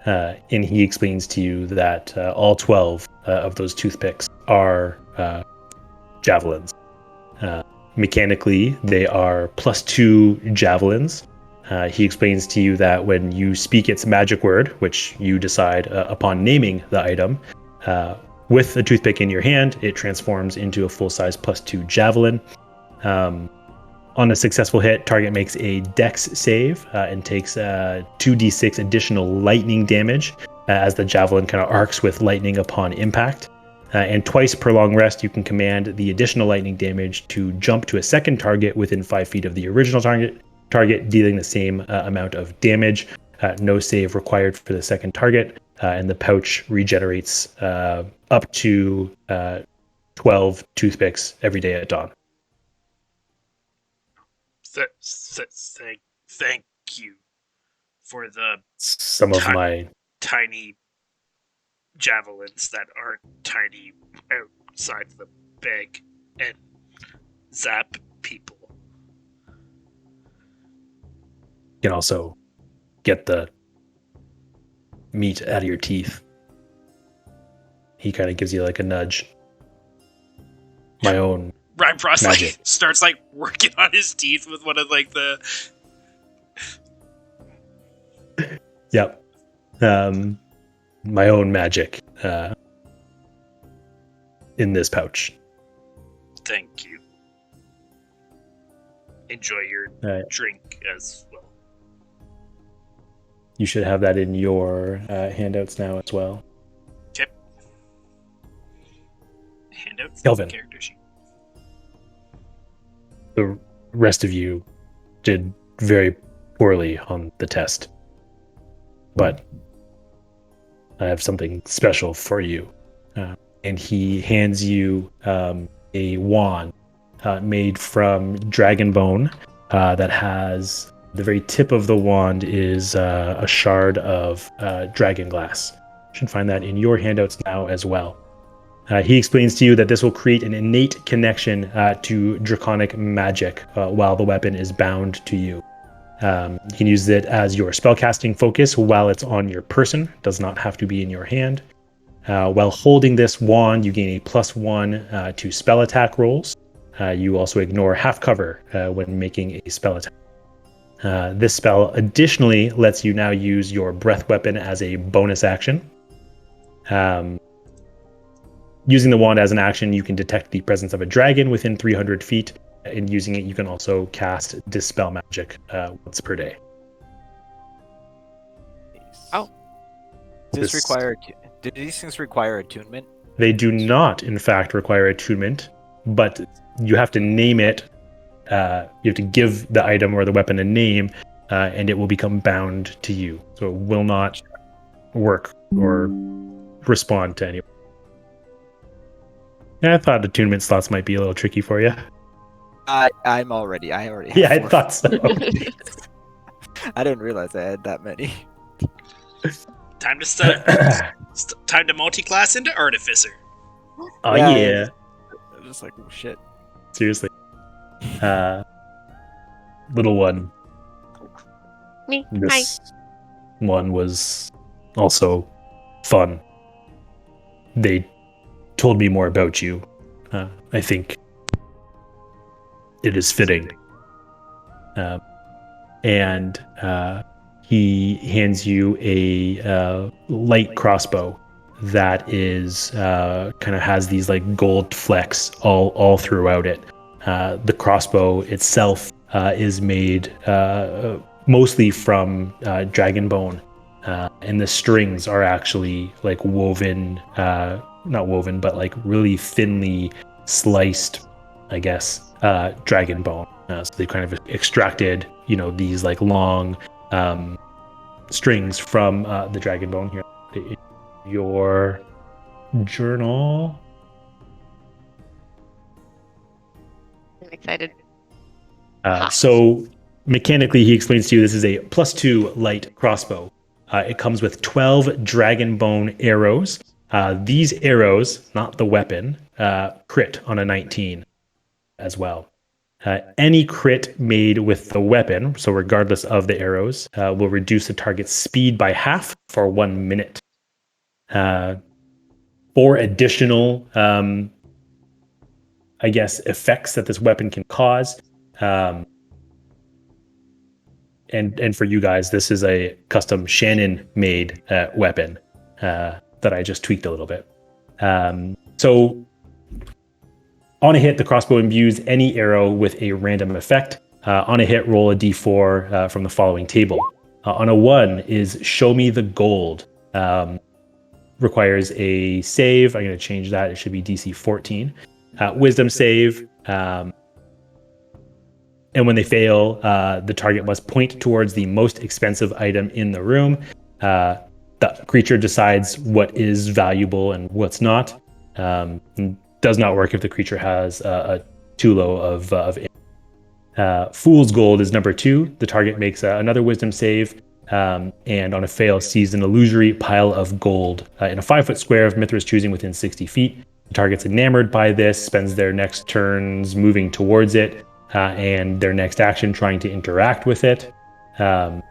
And he explains to you that all 12 of those toothpicks are javelins. Mechanically, they are +2 javelins. He explains to you that when you speak its magic word, which you decide upon naming the item, with a toothpick in your hand, it transforms into a full-size +2 javelin. On a successful hit, target makes a dex save and takes 2d6 additional lightning damage as the javelin kind of arcs with lightning upon impact. And twice per long rest, you can command the additional lightning damage to jump to a second target within 5 feet of the original target, dealing the same amount of damage. No save required for the second target, and the pouch regenerates up to 12 toothpicks every day at dawn. Thank you for the Some of my tiny javelins that aren't tiny outside the bag and zap people. You can also get the meat out of your teeth. He kind of gives you a nudge. My own Ryan Frost magic. starts working on his teeth with one of the. Yep. My own magic in this pouch. Thank you. enjoy your Right. drink as well. You should have that in your handouts now as well. Okay. Handouts. Kelvin. Character sheet. The rest of you did very poorly on the test, but I have something special for you. And he hands you a wand made from dragon bone that has the very tip of the wand is a shard of dragon glass. You should find that in your handouts now as well. He explains to you that this will create an innate connection to draconic magic while the weapon is bound to you. You can use it as your spellcasting focus while it's on your person. It does not have to be in your hand. While holding this wand, you gain a +1 to spell attack rolls. You also ignore half cover when making a spell attack. This spell additionally lets you now use your breath weapon as a bonus action. Using the wand as an action, you can detect the presence of a dragon within 300 feet. And using it, you can also cast Dispel Magic once per day. Oh. Does this require? Did these things require attunement? They do not, in fact, require attunement, but you have to name it. You have to give the item or the weapon a name, and it will become bound to you. So it will not work or respond to anyone. Yeah, I thought attunement slots might be a little tricky for you. I already have Yeah, I 4. thought so. I didn't realize I had that many. Time to study. Time to multi-class into Artificer. Oh Yeah, yeah. I'm just like, oh shit. Seriously. Little one. Me. This one was also fun. They told me more about you. I think it is fitting. And he hands you a light crossbow that is kind of has these like gold flecks all throughout it. The crossbow itself is made mostly from dragon bone, and the strings are actually like woven, not woven, but like really thinly sliced, I guess, dragon bone. So they kind of extracted, these like long strings from the dragon bone here. Your journal. I'm excited. So mechanically, he explains to you this is a +2 light crossbow. It comes with 12 dragon bone arrows. These arrows, not the weapon, crit on a 19 as well. Any crit made with the weapon, so regardless of the arrows, will reduce the target's speed by half for 1 minute. 4 additional, effects that this weapon can cause. And for you guys, this is a custom Shannon-made weapon that I just tweaked a little bit. So on a hit, the crossbow imbues any arrow with a random effect. On a hit, roll a d4 from the following table. On a 1 is Show Me the Gold. Requires a save. I'm going to change that. It should be DC 14. Wisdom save. And when they fail, the target must point towards the most expensive item in the room. The creature decides what is valuable and what's not. Does not work if the creature has a too low of Fool's Gold is number 2. The target makes another wisdom save, and on a fail sees an illusory pile of gold in a 5-foot square of Mithra's choosing within 60 feet. The target's enamored by this, spends their next turns moving towards it, and their next action trying to interact with it. You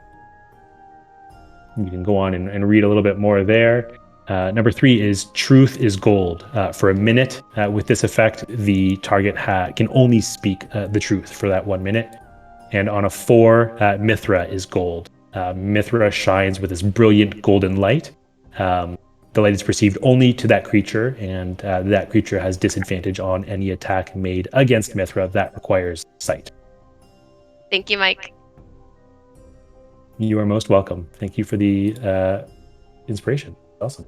can go on and read a little bit more there. Number 3 is Truth is Gold. For a minute, with this effect, the target can only speak the truth for that 1 minute. And on a 4, Mithra is Gold. Mithra shines with this brilliant golden light. The light is perceived only to that creature, and that creature has disadvantage on any attack made against Mithra that requires sight. Thank you, Mike. You are most welcome. Thank you for the inspiration. Awesome.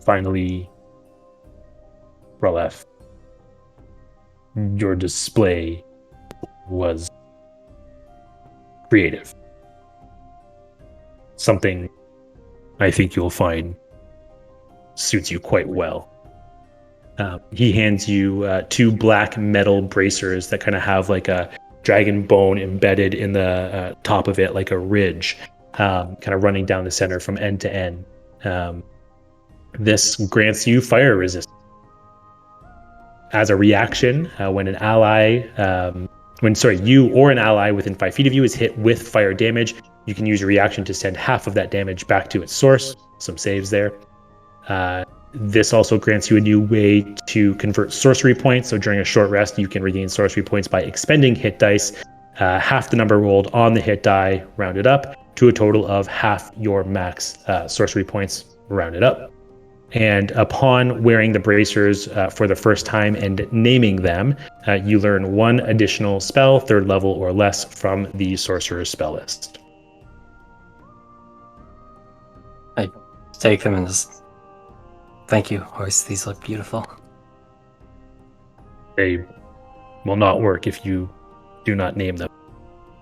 Finally, Ralef, your display was creative. Something I think you'll find suits you quite well. He hands you 2 black metal bracers that kind of have like a dragon bone embedded in the top of it, like a ridge, kind of running down the center from end to end. This grants you fire resistance. As a reaction, when an ally, you or an ally within 5 feet of you is hit with fire damage, you can use your reaction to send half of that damage back to its source. Some saves there. This also grants you a new way to convert sorcery points. So during a short rest, you can regain sorcery points by expending hit dice, half the number rolled on the hit die, rounded up, to a total of half your max sorcery points, rounded up. And upon wearing the bracers for the first time and naming them, you learn 1 additional spell, 3rd level or less, from the sorcerer's spell list. I take them and just... Thank you, Horse. These look beautiful. They will not work if you do not name them.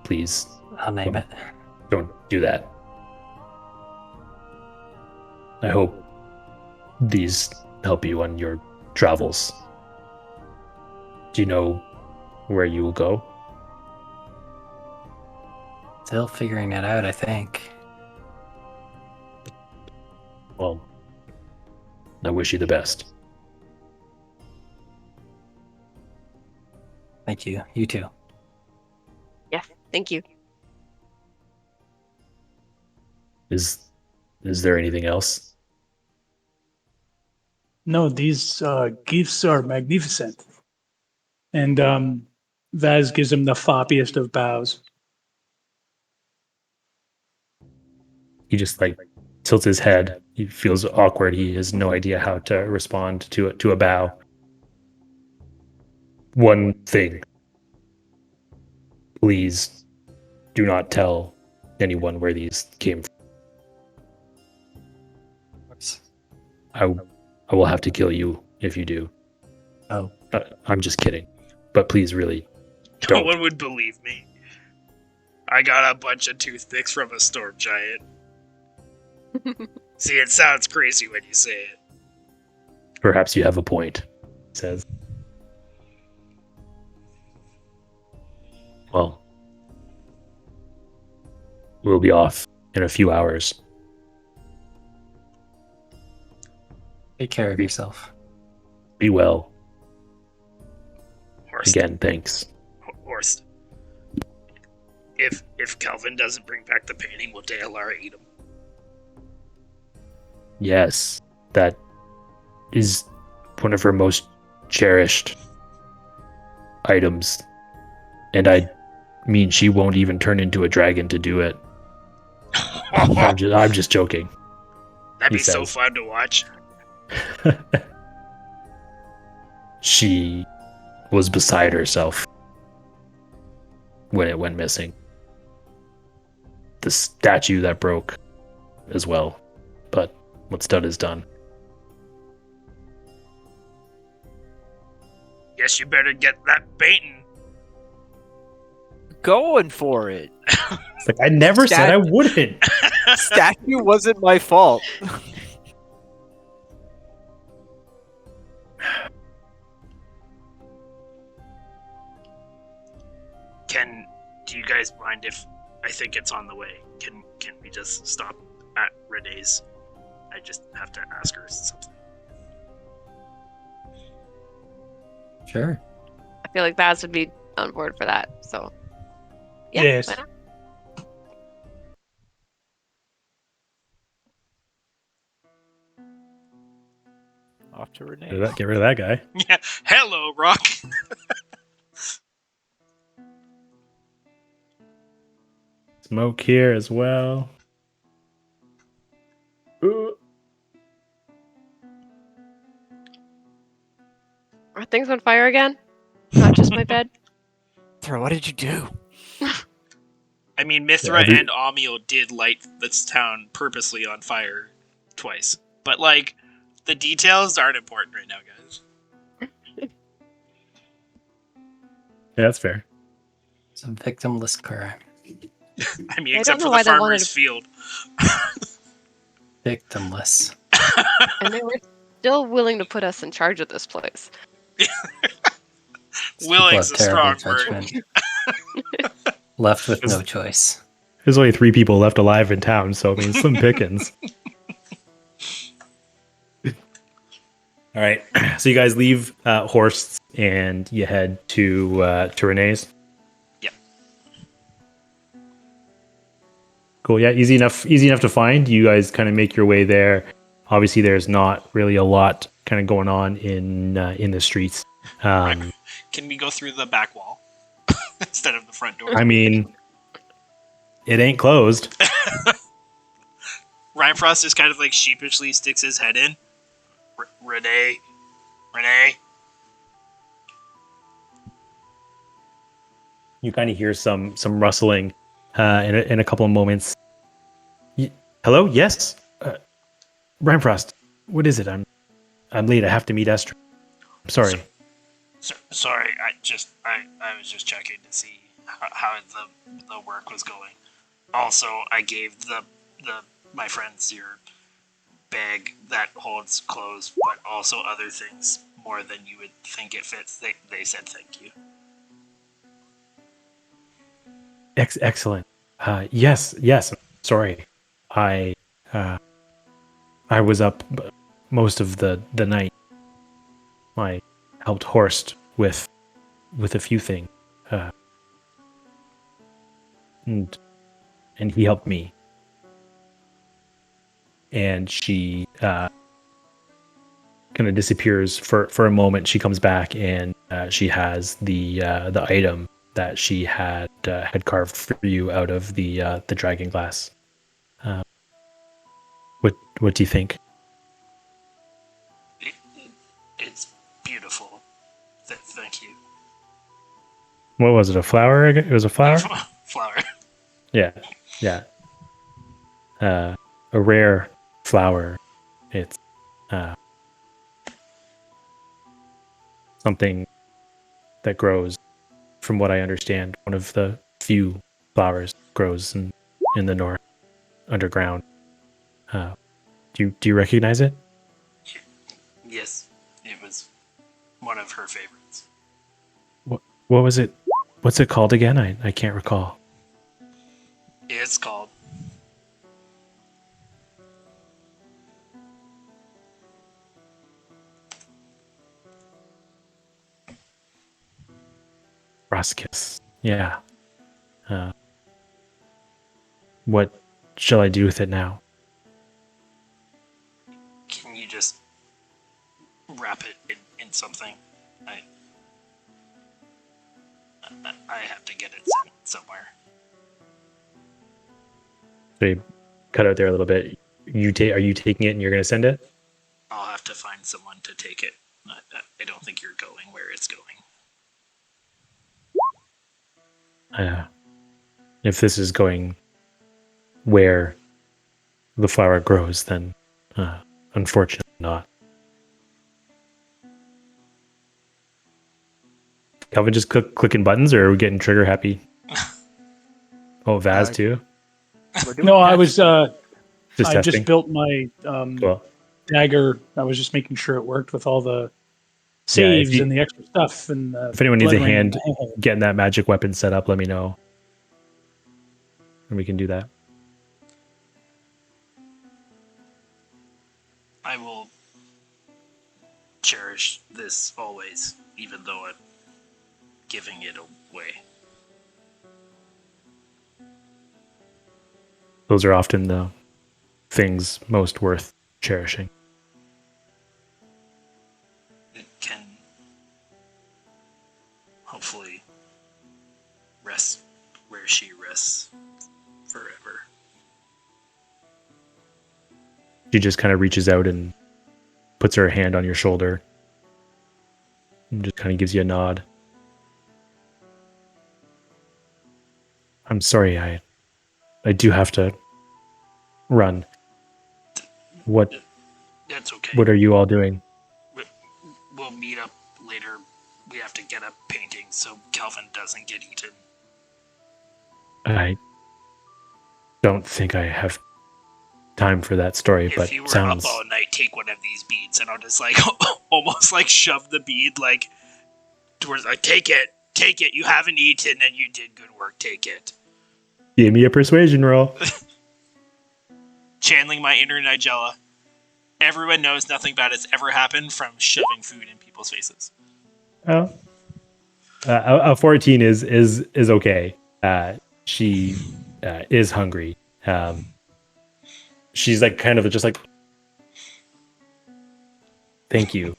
Please I'll name it. don't do that. I hope these help you on your travels. Do you know where you will go? Still figuring it out, I think. Well, I wish you the best. Thank you. You too. Yes, thank you. Is there anything else? No, these gifts are magnificent. And Vaz gives him the foppiest of bows. He just like tilts his head. He feels awkward. He has no idea how to respond to a bow. One thing. Please do not tell anyone where these came from. I will have to kill you if you do. Oh. I'm just kidding. But please, really, No don't. one would believe me. I got a bunch of toothpicks from a storm giant. See, it sounds crazy when you say it. Perhaps you have a point, he says. Well, we'll be off in a few hours. Take care of yourself. Be well. Horst, Again, thanks. Horst. If Kelvin doesn't bring back the painting, will Dealara eat him? Yes, that is one of her most cherished items. And I mean, she won't even turn into a dragon to do it. I'm just joking. That'd He be so says. fun to watch. She was beside herself when it went missing. The statue that broke as well. But what's done is done. Guess you better get that painting. Going for it. It's like, I never said I wouldn't. Statue wasn't my fault. Do you guys mind if I think it's on the way? Can we just stop at Renee's? I just have to ask her something. Sure. I feel like Baz would be on board for that. So, yeah. Yes. Why not? Off to Renee. Get rid of that guy. Yeah. Hello, Rock. Smoke here as well. Are things on fire again? Not just my bed? Mithra, what did you do? I mean, Mithra Every- and Amiel did light this town purposely on fire twice. But, like, the details aren't important right now, guys. Yeah, that's fair. It's a victimless crime. I mean, I except don't for know the why they wanted farmer's to- field. Victimless. And they were still willing to put us in charge of this place. These people Willing's have a terrible strong word. judgment. Left with no choice. There's only 3 people left alive in town, so I mean, slim pickings. All right, so you guys leave Horst and you head to Renee's. Yep. Cool. Yeah, easy enough to find. You guys kind of make your way there. Obviously, there's not really a lot kind of going on in the streets. Can we go through the back wall instead of the front door? I mean, it ain't closed. Ryan Frost just kind of like sheepishly sticks his head in. Renee. You kind of hear some rustling in a couple of moments. Hello? Yes? Ryan Frost, what is it? I'm late. I have to meet Esther. I'm sorry. Sorry, I was just checking to see how the work was going. Also, I gave my friends your bag that holds clothes, but also other things more than you would think it fits. They said thank you. Excellent. Yes. Sorry. I was up most of the night. I helped Horst with a few things. And he helped me. And she kind of disappears for a moment. She comes back and she has the item that she had carved for you out of the dragon glass. What do you think? It's beautiful. Thank you. What was it? A flower? It was a flower? Flower. Yeah. A rare flower. It's something that grows, from what I understand, one of the few flowers grows in the north, underground. Do you recognize it? Yes, it was one of her favorites. What was it? What's it called again? I can't recall. It's called Roskis. Yeah. What shall I do with it now? Can you just wrap it in something? I have to get it sent somewhere. So you cut out there a little bit. Are you taking it and you're going to send it? I'll have to find someone to take it. I don't think you're going where it's going. If this is going where the flower grows, then unfortunately not. Calvin just clicking buttons, or are we getting trigger happy? Oh, Vaz too? No, I was. Just I testing. just built my Cool. dagger. I was just making sure it worked with all the Yeah, if saves you- and the extra stuff. And If anyone needs a blood ring hand and the- getting that magic weapon set up, let me know. And we can do that. I will cherish this always, even though I'm giving it away. Those are often the things most worth cherishing. It can hopefully rest where she rests forever. She just kind of reaches out and puts her hand on your shoulder and just kind of gives you a nod. I'm sorry. I do have to run. What That's okay. What are you all doing? We'll meet up later. We have to get a painting so Kelvin doesn't get eaten. I don't think I have time for that story, If but you were sounds... up all night, take one of these beads, and I'll just like almost like shove the bead like towards like take it. You haven't eaten and you did good work. Take it. Give me a persuasion roll. Channeling my inner Nigella. Everyone knows nothing bad has ever happened from shoving food in people's faces. Oh. A 14 is okay. She is hungry. She's like kind of just like, thank you.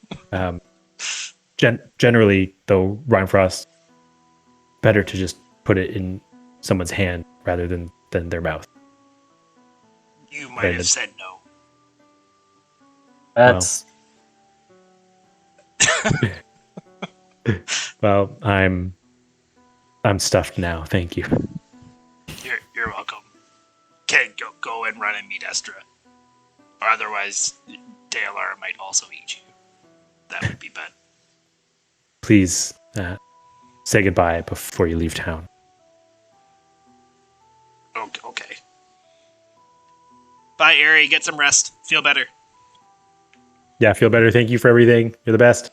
Generally, though, Rhinefrost, better to just put it in someone's hand rather than their mouth. You might have said no. That's Well, I'm stuffed now. Thank you. You're welcome. Okay, go and run and meet Estra. Or otherwise, Dalar might also eat you. That would be bad. Please say goodbye before you leave town. Okay. Bye, Ari. Get some rest. Feel better. Yeah, feel better. Thank you for everything. You're the best.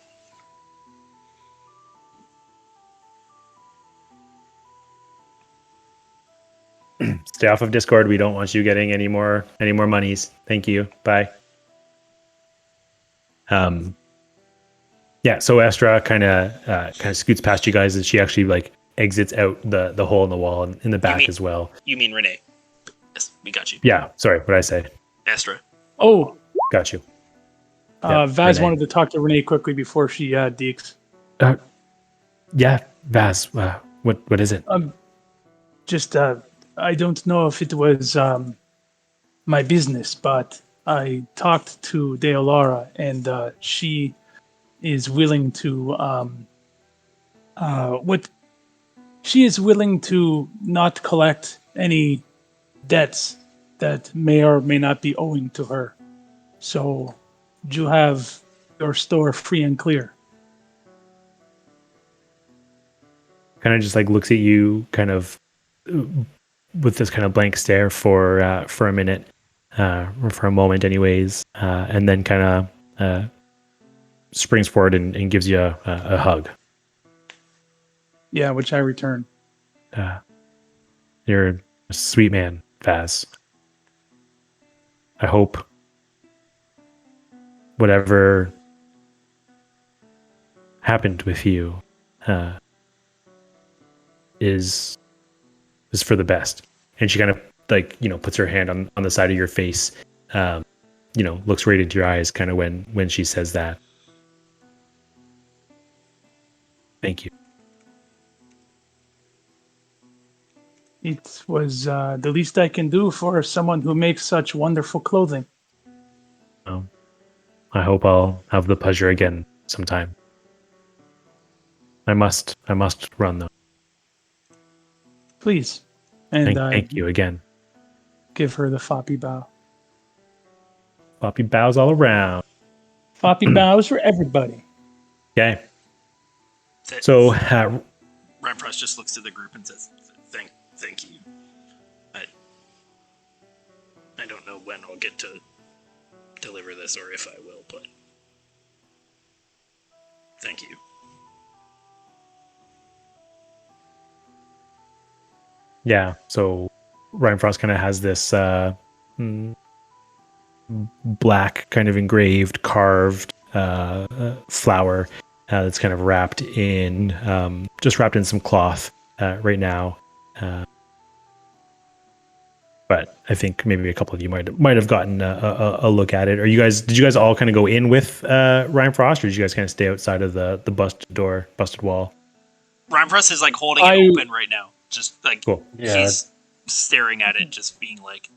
Stay off of Discord. We don't want you getting any more monies. Thank you. Bye. Yeah, so Astra kind of scoots past you guys, and she actually like exits out the hole in the wall and in the back as well. You mean Renee? Yes, we got you. Yeah, sorry, what did I say? Astra. Oh, Got you. Vaz Renee. wanted to talk to Renee quickly before she deeks. Yeah, Vaz. What is it? Just I don't know if it was my business, but I talked to Deolara, and she is willing to she is willing to not collect any debts that may or may not be owing to her. So you have your store free and clear. Kind of just like looks at you, kind of with this kind of blank stare for a minute, or for a moment, anyways, and then kind of springs forward and gives you a hug. Yeah, which I return. You're a sweet man, Vaz. I hope whatever happened with you is for the best. And she kind of like, puts her hand on the side of your face, looks right into your eyes kind of when she says that. Thank you. It was the least I can do for someone who makes such wonderful clothing. Well, I hope I'll have the pleasure again sometime. I must run though. Please. And Thank you again. give her the floppy bow. Floppy bows all around. Floppy bows for everybody. Okay. So Renfrost just looks to the group and says, "Thank you. I don't know when I'll get to deliver this or if I will, but thank you." yeah, so Ryan Frost kind of has this black kind of engraved, carved flower that's kind of wrapped in some cloth right now. But I think maybe a couple of you might have gotten a look at it. Did you guys all kind of go in with Ryan Frost, or did you guys kind of stay outside of the busted wall? Renfrost is like holding it open right now, just like Cool. Yeah. he's staring at it, just being like,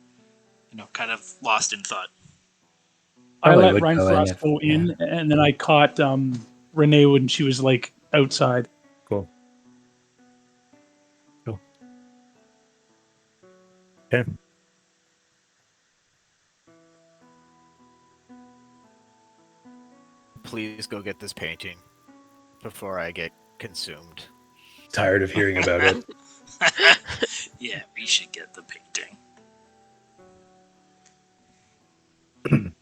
kind of lost in thought. I Probably let would Ryan go in Frost if- go in, and then I caught Renee when she was like outside. Cool. Okay. Please go get this painting before I get consumed. Tired of hearing about it. Yeah, we should get the painting.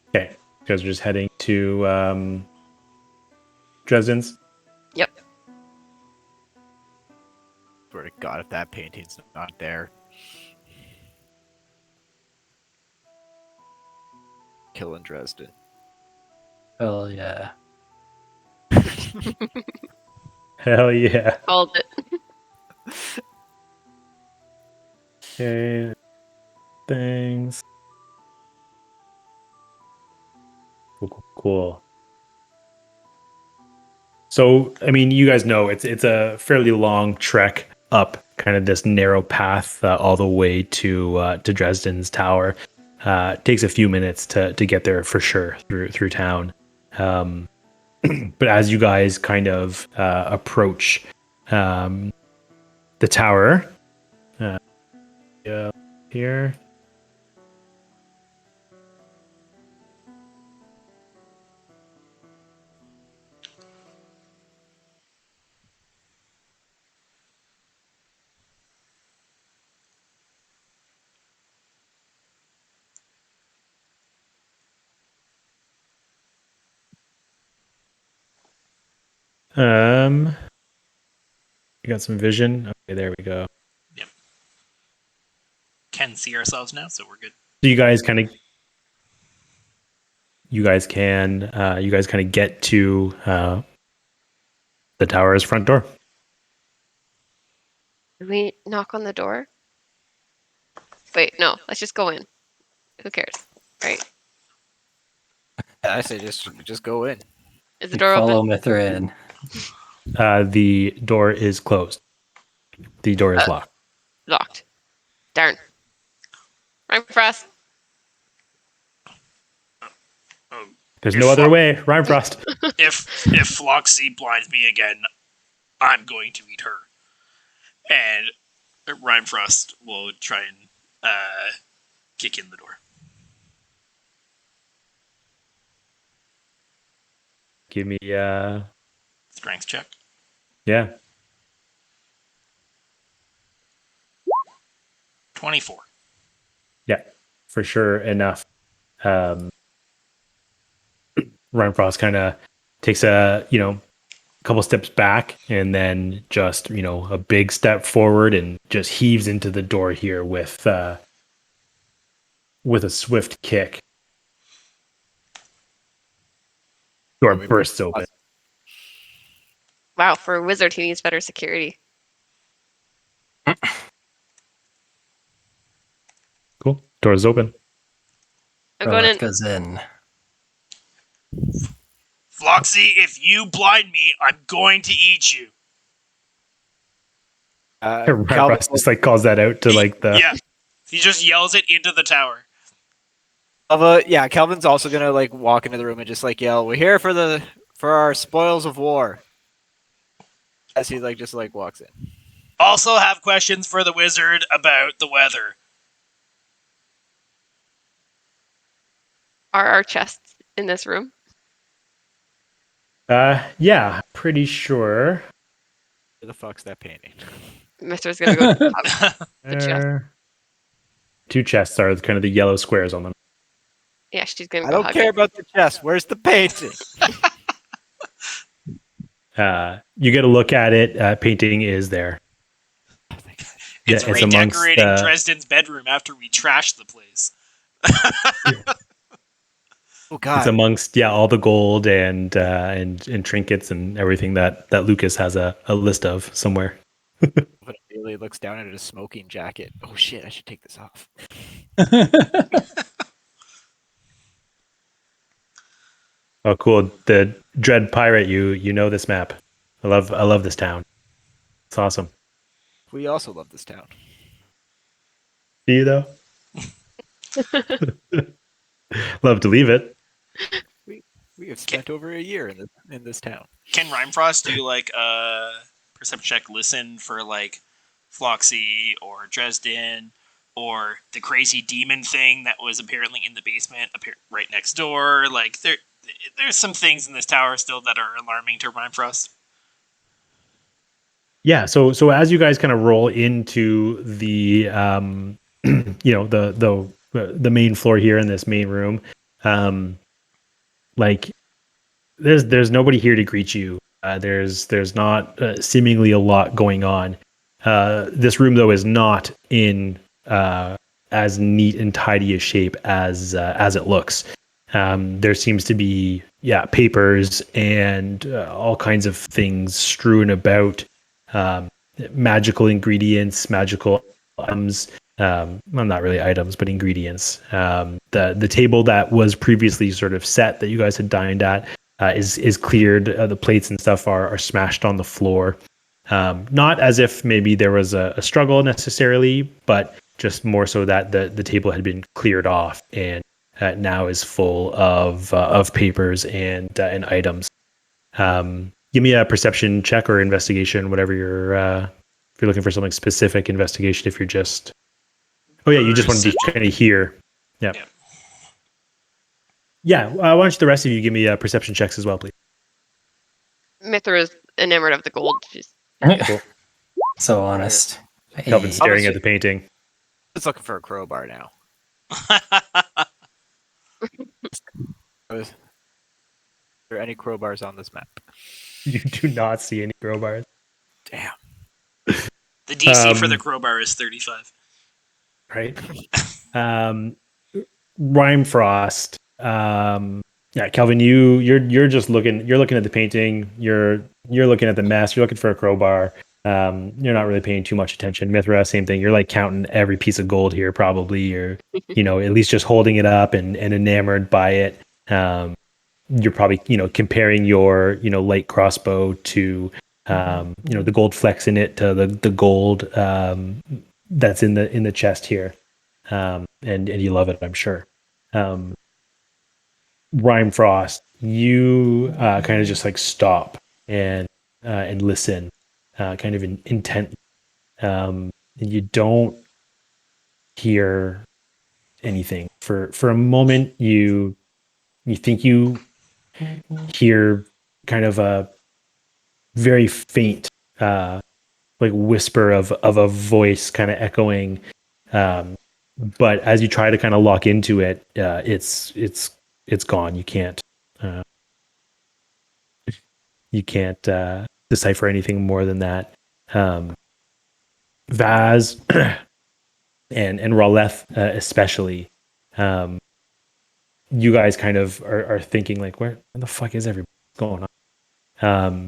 Okay. You guys are just heading to Dresden's. Yep. Swear to God, if that painting's not there, killing Dresden. Oh yeah. Hell yeah. Called it. Okay. Things. Cool. So, I mean, you guys know it's a fairly long trek up kind of this narrow path all the way to Dresden's tower. It takes a few minutes to get there for sure through town. But as you guys kind of approach the tower, here. You got some vision. Okay, there we go. Yep. Can see ourselves now, so we're good. So you guys kind of, you guys kind of get to the tower's front door. Do we knock on the door? Wait, no. Let's just go in. Who cares, right? I say just go in. Is the door Follow open? Mithra in. The door is closed. The door is locked. Locked. Darn. Right for us. Oh, There's no other way. Rhymefrost. if Floxy blinds me again, I'm going to eat her. And Rhymefrost will try and kick in the door. Give me Strength check. yeah. 24. Yeah. For sure enough. Rhymefrost kind of takes a couple steps back and then just a big step forward and just heaves into the door here with a swift kick. Door bursts open. Wow, for a wizard, he needs better security. Cool. Door's open. I'm going in. Roth goes in. Floxy, if you blind me, I'm going to eat you. Calvin, Rhymefrost just calls that out to Yeah. He just yells it into the tower. Calvin's also gonna walk into the room and just yell, "We're here for our spoils of war." As he just walks in. Also have questions for the wizard about the weather. Are our chests in this room? Yeah, pretty sure. Where the fuck's that painting? Mister's gonna go to the chest. Two chests are kind of the yellow squares on them. Yeah, she's gonna I go don't hug care it. about the chest. Where's the painting? You get a look at it. Painting is there. It's It's amongst redecorating Dresden's bedroom after we trashed the place. Oh God! It's amongst all the gold and trinkets and everything that Lucas has a list of somewhere. But Bailey looks down at his smoking jacket. Oh shit! I should take this off. Oh, cool! The Dread Pirate, you know this map. I love this town. It's awesome. We also love this town. Do you though? Love to leave it. We have spent over a year in this town. Can Rhymefrost do a perception check, listen for Floxy or Dresden or the crazy demon thing that was apparently in the basement right next door. Like there's some things in this tower still that are alarming to Rhymefrost. Yeah, so as you guys kind of roll into the the main floor here in this main room, like there's nobody here to greet you. There's not seemingly a lot going on. This room though is not in as neat and tidy a shape as it looks. There seems to be papers and all kinds of things strewn about, um, magical ingredients, magical items. Well, not really items, but ingredients. The table that was previously sort of set that you guys had dined at is cleared. The plates and stuff are smashed on the floor. Not as if maybe there was a struggle necessarily, but just more so that the table had been cleared off and now is full of papers and items. Give me a perception check or investigation, whatever if you're looking for something specific. Investigation. If you're just you just wanted to kind of hear. Yeah. Yeah. Why don't the rest of you give me perception checks as well, please? Mithra is enamored of the gold. She's Cool. So honest. Kelvin's Hey. staring at the painting. Just looking for a crowbar now. Are there any crowbars on this map? You do not see any crowbars. Damn. The DC for the crowbar is 35. Right. Rhymefrost. Kelvin, you're just looking at the painting, you're looking at the mess, you're looking for a crowbar. You're not really paying too much attention. Mithra, same thing. You're like counting every piece of gold here, probably. You're, at least just holding it up and enamored by it. You're probably, comparing your, light crossbow to, the gold flecks in it to the gold that's in the chest here. And you love it, I'm sure. Rhymefrost, you kind of just like stop and listen, kind of intently. And you don't hear anything for a moment. You think you hear kind of a very faint, like whisper of a voice kind of echoing. But as you try to kind of lock into it, it's gone. You can't decipher anything more than that. Vaz and Raleth especially, you guys kind of are thinking like, where the fuck is everybody going on?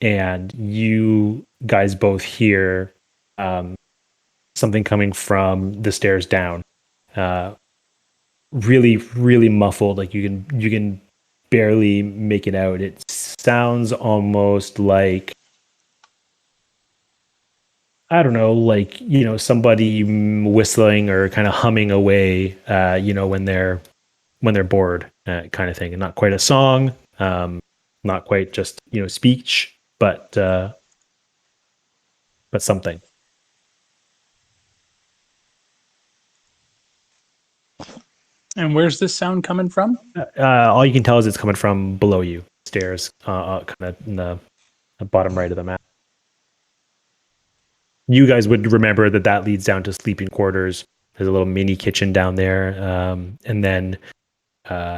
And you guys both hear something coming from the stairs down, really, really muffled. Like you can barely make it out. It sounds almost like, I don't know, like, somebody whistling or kind of humming away, when they're bored, kind of thing. And not quite a song, not quite just, speech, but something. And where's this sound coming from? All you can tell is it's coming from below you, stairs, kind of in the bottom right of the map. You guys would remember that leads down to sleeping quarters. There's a little mini kitchen down there, and then I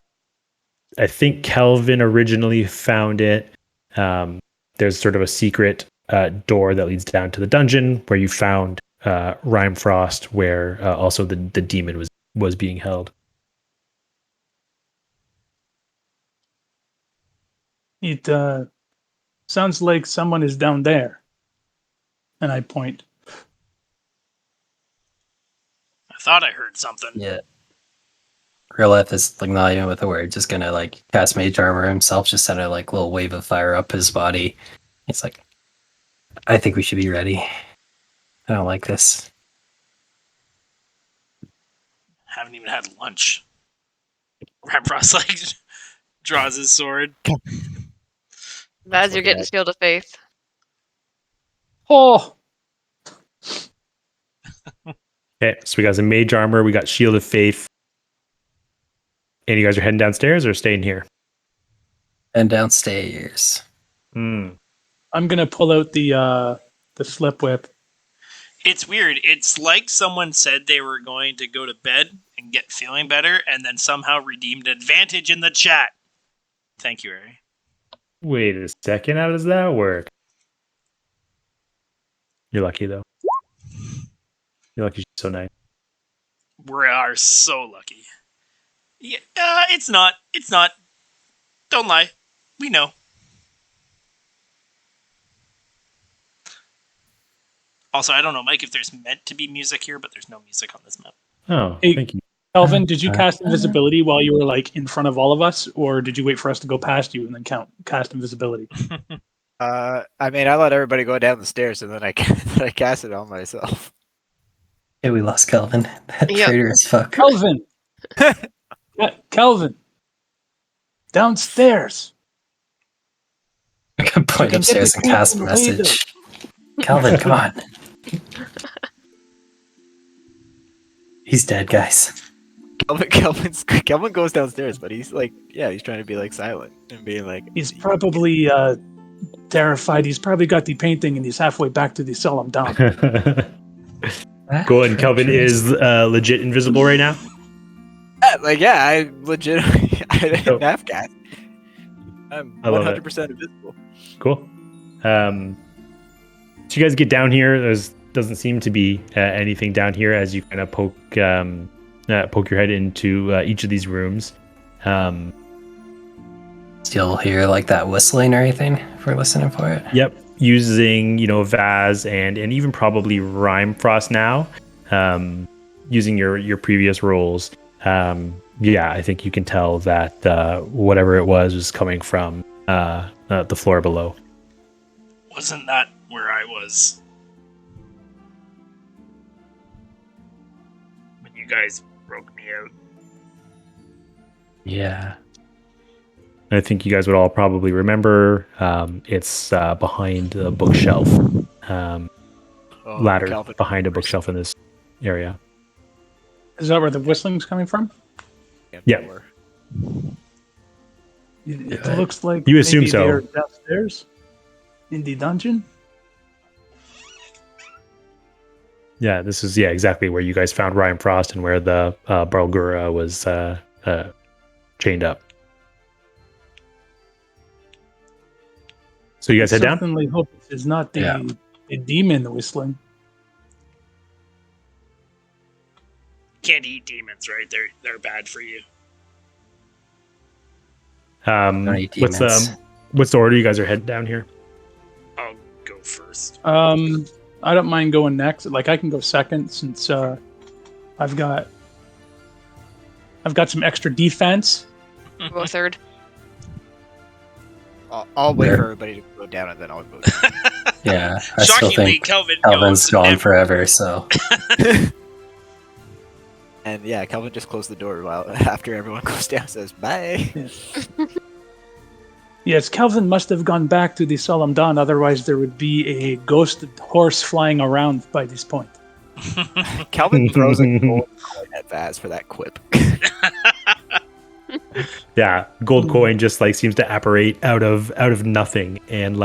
think Kelvin originally found it. There's sort of a secret door that leads down to the dungeon where you found Rhymefrost, where also the demon was being held. It sounds like someone is down there. And I point. I thought I heard something. Yeah. Grilleth is like not even with a word, just gonna like cast mage armor himself, just send a like little wave of fire up his body. He's like, I think we should be ready. I don't like this. Haven't even had lunch. Rhymefrost like draws his sword. Vaz, you're getting Shield of Faith. Oh! Okay, so we got some mage armor. We got Shield of Faith. And you guys are heading downstairs or staying here? And downstairs. I'm gonna pull out the slip whip. It's weird. It's like someone said they were going to go to bed and get feeling better, and then somehow redeemed advantage in the chat. Thank you, Ari. Wait a second. How does that work? You're lucky, though. You're lucky she's so nice. We are so lucky. Yeah, it's not. It's not. Don't lie. We know. Also, I don't know, Mike, if there's meant to be music here, but there's no music on this map. Oh, Hey, thank you. Kelvin, did you cast invisibility while you were like in front of all of us, or did you wait for us to go past you and then cast invisibility? I mean, I let everybody go down the stairs, and then I cast it on myself. Hey, we lost Kelvin. That Yep. traitor as fuck. Kelvin, Kelvin, downstairs. I can point can get upstairs the and cast a key from the message. Kelvin, come on. He's dead, guys. Kelvin goes downstairs, but he's like, he's trying to be like silent and being like, He's probably terrified. He's probably got the painting, and he's halfway back to the cell. I'm down. Cool. And Kelvin is legit invisible right now? I legit, I didn't have cast. I'm I love it. 100% invisible. Cool. So you guys get down here. There's doesn't seem to be anything down here as you kind of poke your head into each of these rooms. Still hear like that whistling or anything if we're listening for it? Yep. Using, Vaz and even probably Rhyme Frost now, using your previous rolls. I think you can tell that whatever it was coming from the floor below. Wasn't that where I was? When you guys broke me out. Yeah. I think you guys would all probably remember it's behind a bookshelf. Ladder Calvin. behind a bookshelf in this area. Is that where the whistling's coming from? Yeah. It looks like You assume maybe so. they're downstairs in the dungeon. Yeah, this is exactly where you guys found Ryan Frost and where the Barlgura was chained up. So you guys head down? Certainly hope this is not the demon whistling. Can't eat demons, right? They're bad for you. Don't eat What's demons. what's the order you guys are heading down here? I'll go first. I don't mind going next. Like I can go second since I've got some extra defense. Go third. I'll wait Where? for everybody to go down, and then I'll go down. Yeah, I still Shockingly, think Kelvin Kelvin's goes gone every- forever, so And Kelvin just closed the door after everyone goes down. Says bye. Yes, Kelvin must have gone back to the Solemn Dawn. Otherwise, there would be a ghost horse flying around by this point. Kelvin throws a gold coin at Vaz for that quip. Yeah, gold coin just like seems to apparate out of nothing and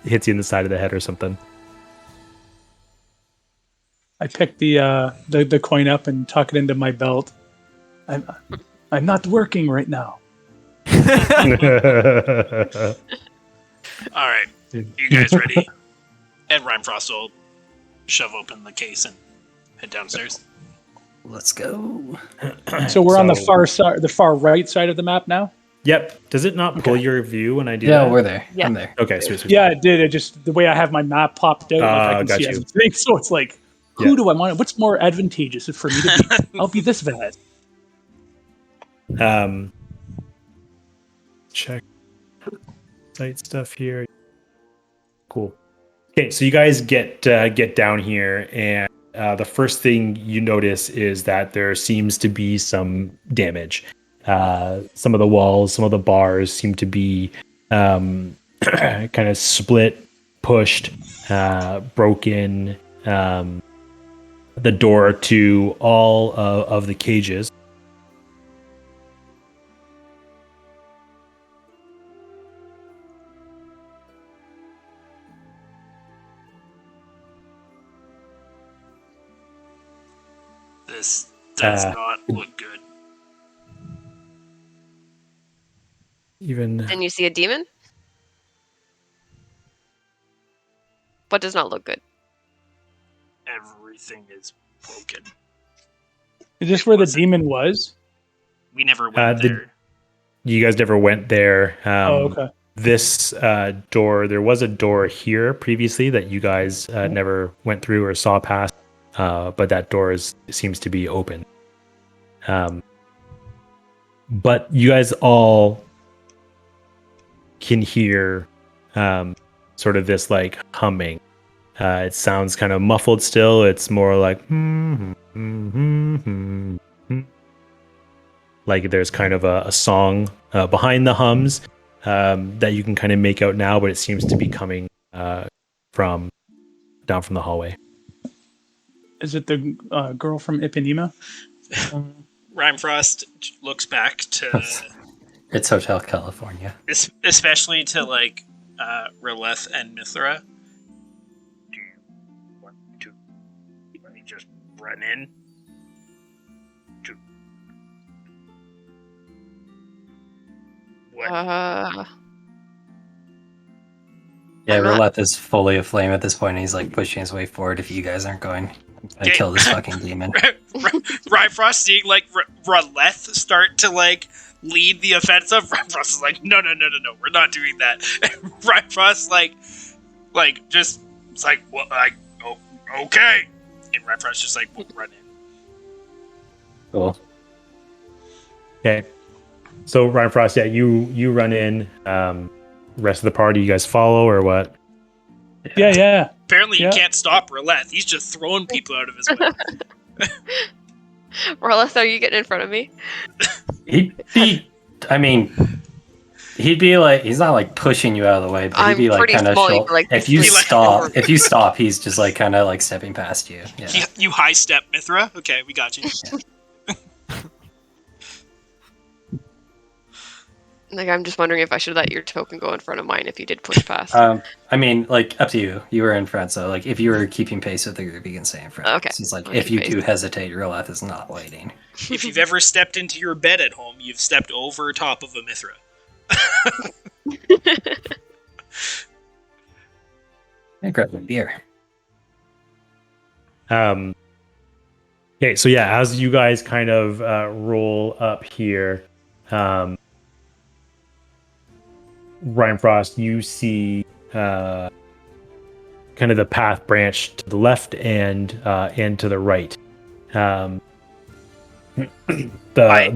hits you in the side of the head or something. I pick the coin up and tuck it into my belt. I'm not working right now. All right, you guys ready? And Rhymefrost will shove open the case and head downstairs. let's go. So we're on the far side, the far right side of the map now. Yep. Does it not pull your view when I do Yeah, that? we're there. Yeah. I'm there. Okay, sweet. Yeah, it did. It just the way I have my map popped out, I can got see you. everything. So it's like, who do I want? What's more advantageous for me to be? I'll be this Vaz. Check site stuff here. Cool. Okay, so you guys get down here, and the first thing you notice is that there seems to be some damage. Some of the walls, some of the bars seem to be kind of split, pushed, broken. the door to all of the cages. This does Uh, not look good. Even And you see a demon? What does not look good? Everything is broken. Is this It where the wasn't- demon was? We never went there. you guys never went there. Oh, okay. This door, there was a door here previously that you guys never went through or saw past, but that door seems to be open. But you guys all can hear sort of this like humming. It sounds kind of muffled still. It's more like like there's kind of a song behind the hums that you can kind of make out now, but it seems to be coming from down from the hallway. Is it the girl from Ipanema? Rhymefrost looks back to, It's Hotel California. especially to like Releth and Mithra. Do you want to let me just run in? To what? Yeah, I'm not- Roulette is fully aflame at this point, and he's like pushing his way forward. If you guys aren't going, I'm gonna Okay. kill this fucking demon. Rhymefrost seeing like Releth start to like lead the offensive. Rhymefrost is like, no, we're not doing that. And Rhymefrost like just it's like, well, like, oh, okay. And Rhymefrost just like will run in. Cool. Okay. So Ryan Frost, yeah, you run in. Rest of the party, you guys follow or what? Yeah. Apparently, you Yeah. can't stop Releth. He's just throwing people out of his way. Morales, are you getting in front of me? He'd be like, he's not like pushing you out of the way, but he'd I'm be like pretty kind of small, you short. could, like, If you be like- stop, he's just like kind of like stepping past you. Yeah. You high step Mithra. Okay, we got you. Like, I'm just wondering if I should let your token go in front of mine if you did push past. I mean, like up to you. You were in front, so like if you were keeping pace with the group, you can stay in front. Okay. So it's like I'll if keep you do pace. hesitate, Roleth is not waiting. If you've ever stepped into your bed at home, you've stepped over top of a Mithra. And grab a beer. Okay, so yeah, as you guys kind of roll up here, Ryan Frost, you see kind of the path branch to the left and to the right. The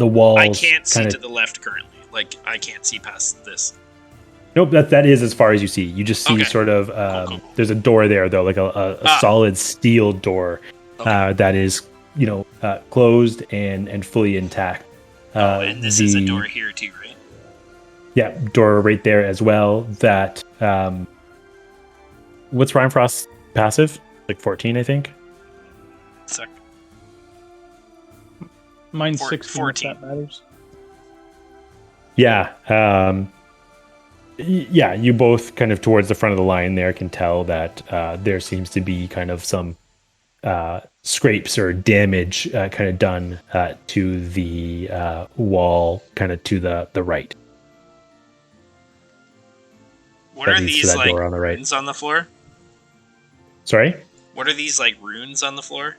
walls. I can't see kinda- to the left currently. Like, I can't see past this. Nope, that is as far as you see. You just see Okay. sort of Cool. there's a door there though, like a solid steel door that is closed and fully intact. And this is a the- door here too, right? Yeah, door right there as well. That what's Ryan Frost's passive? Like 14, I think. Sec. Mine's Four- 16, 14. if that matters. Yeah. Yeah, you both kind of towards the front of the line there can tell that there seems to be kind of some scrapes or damage kind of done to the wall kind of to the right. What That are leads to these that like door on the right. runes on the floor? Sorry? What are these like runes on the floor?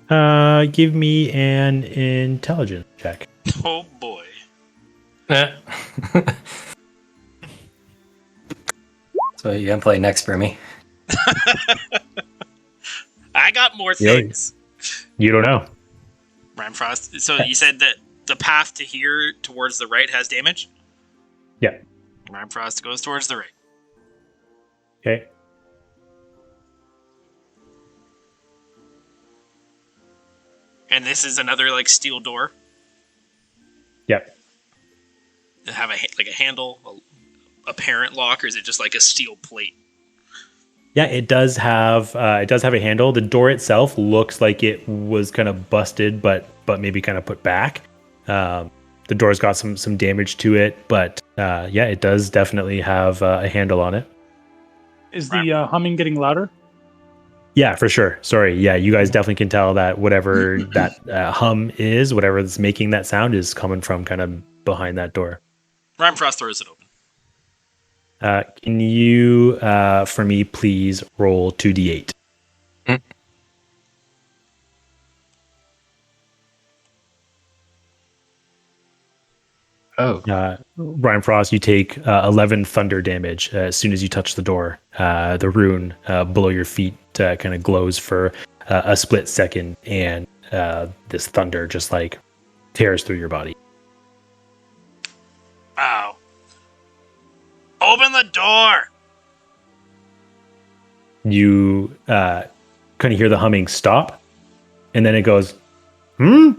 Give me an intelligence check. Oh boy. So you gonna play next for me? I got more Yeah. things. You don't know. Rhymefrost. So you said that the path to here towards the right has damage? Yeah. Rhymefrost goes towards the right. Okay. And this is another like steel door. Yep. Does it have a handle, a parent lock, or is it just like a steel plate? Yeah, it does have a handle. The door itself looks like it was kind of busted, but maybe kind of put back. The door's got some damage to it, but yeah, it does definitely have a handle on it. Is the humming getting louder? Yeah, for sure. Sorry. Yeah, you guys definitely can tell that whatever that hum is, whatever is making that sound, is coming from kind of behind that door. Rhyme throws it open. Can you, for me, please roll 2d8? Oh, Ryan Frost, you take 11 thunder damage as soon as you touch the door. The rune below your feet kind of glows for a split second, and this thunder just like tears through your body. Ow. Open the door! You kind of hear the humming stop, and then it goes, hmm.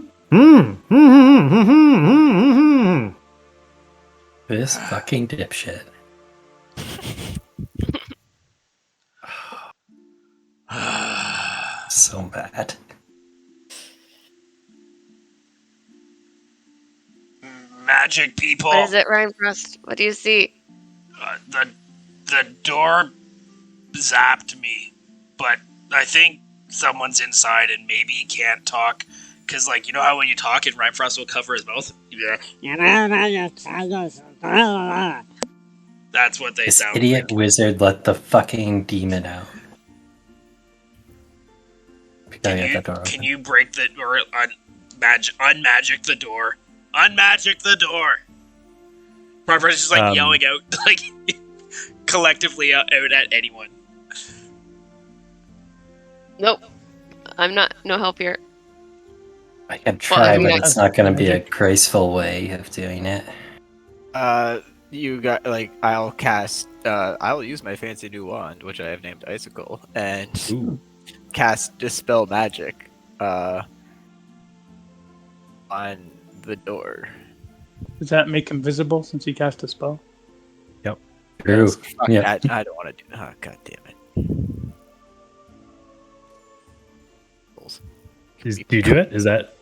this fucking dipshit. So bad. Magic people. What is it, Ryan Frost? What do you see? The door zapped me, but I think someone's inside and maybe he can't talk. Because, like, you know how when you talk and Rhyme Frost will cover his mouth? Yeah. That's what they This sound idiot like. wizard let the fucking demon out. Can you break the or unmagic the door? Unmagic the door. Rhyme Frost is just like yelling out, like collectively out at anyone. Nope. I'm not. No help here. I can try, Well, but it's not going to be a graceful way of doing it. You got like I'll cast. I'll use my fancy new wand, which I have named Icicle, and cast Dispel Magic on the door. Does that make him visible since he cast a spell? True. Fuck Yeah. that. I don't want to do. Oh, God damn it. Do you do it? Is that?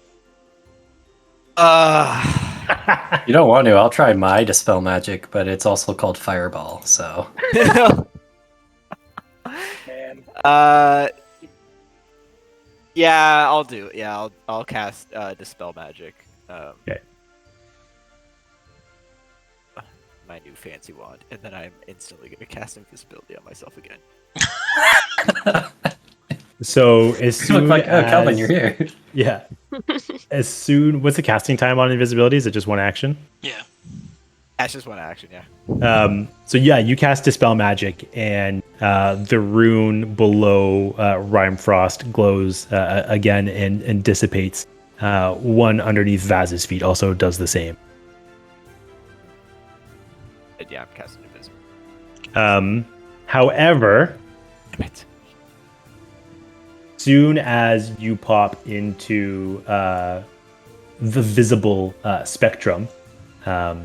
You don't want to. I'll try my Dispel Magic, but it's also called Fireball, so. Man. Yeah, I'll do it. Yeah, I'll cast Dispel Magic. Okay. My new fancy wand, and then I'm instantly going to cast Invisibility on myself again. So as You look soon like, oh, as Calvin, you're here. yeah, as soon. What's the casting time on invisibility? Is it just one action? Yeah. That's just one action, yeah. So yeah, you cast Dispel Magic, and the rune below Rhyme Frost glows again and dissipates. One underneath Vaz's feet also does the same. Yeah, I'm casting Invisibility. However, Damn it. soon as you pop into the visible spectrum, Not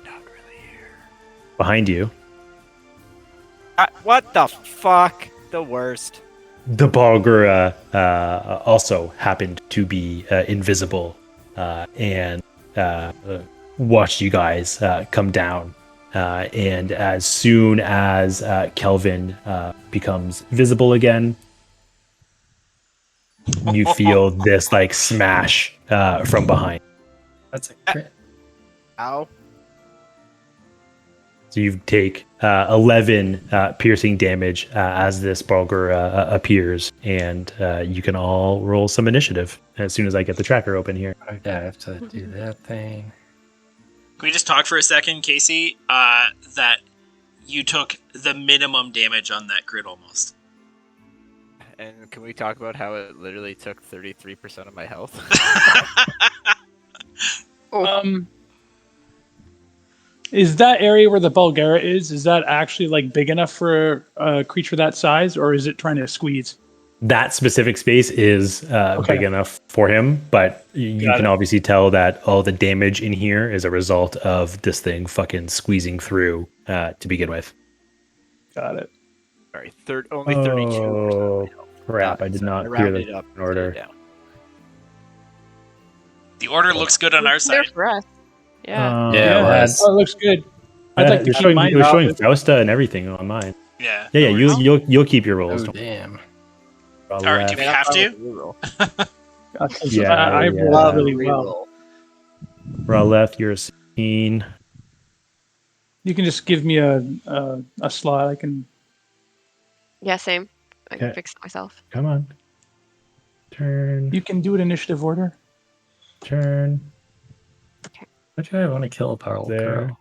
really here. behind you, What the fuck? The worst. the Balgura also happened to be invisible and watched you guys come down. And as soon as Kelvin becomes visible again, you feel this like smash from behind. That's a crit. Ow. So you take 11 piercing damage as this Balgura appears, and you can all roll some initiative as soon as I get the tracker open here. Okay, I have to do that thing. Can we just talk for a second, Casey? That you took the minimum damage on that crit almost. And can we talk about how it literally took 33% of my health? Is that area where the Bulgara is that actually like big enough for a creature that size, or is it trying to squeeze? That specific space is big enough for him, but you can obviously tell that all the damage in here is a result of this thing fucking squeezing through to begin with. Got it. Sorry, only 32. Oh, crap. I did not hear rounded the up in order. down. The order looks good on our It's there side. for us. Yeah. Yeah, it I had- was. Oh, it looks good. I'd like to it keep mine it was showing valid. Fausta and everything on mine. Yeah. Yeah, no yeah. worries. You'll keep your rolls. Oh, Don't damn. worry. All right, do we I'm have fine to? with the reroll. 'Cause Yeah, I yeah. rolled really well. Reroll. Raleth, you're a 16. You can just give me a slot. I can. Yeah, same. I can Okay. fix it myself. Come on. Turn. You can do it initiative order. Turn. Why do I want to kill a powerful There. girl?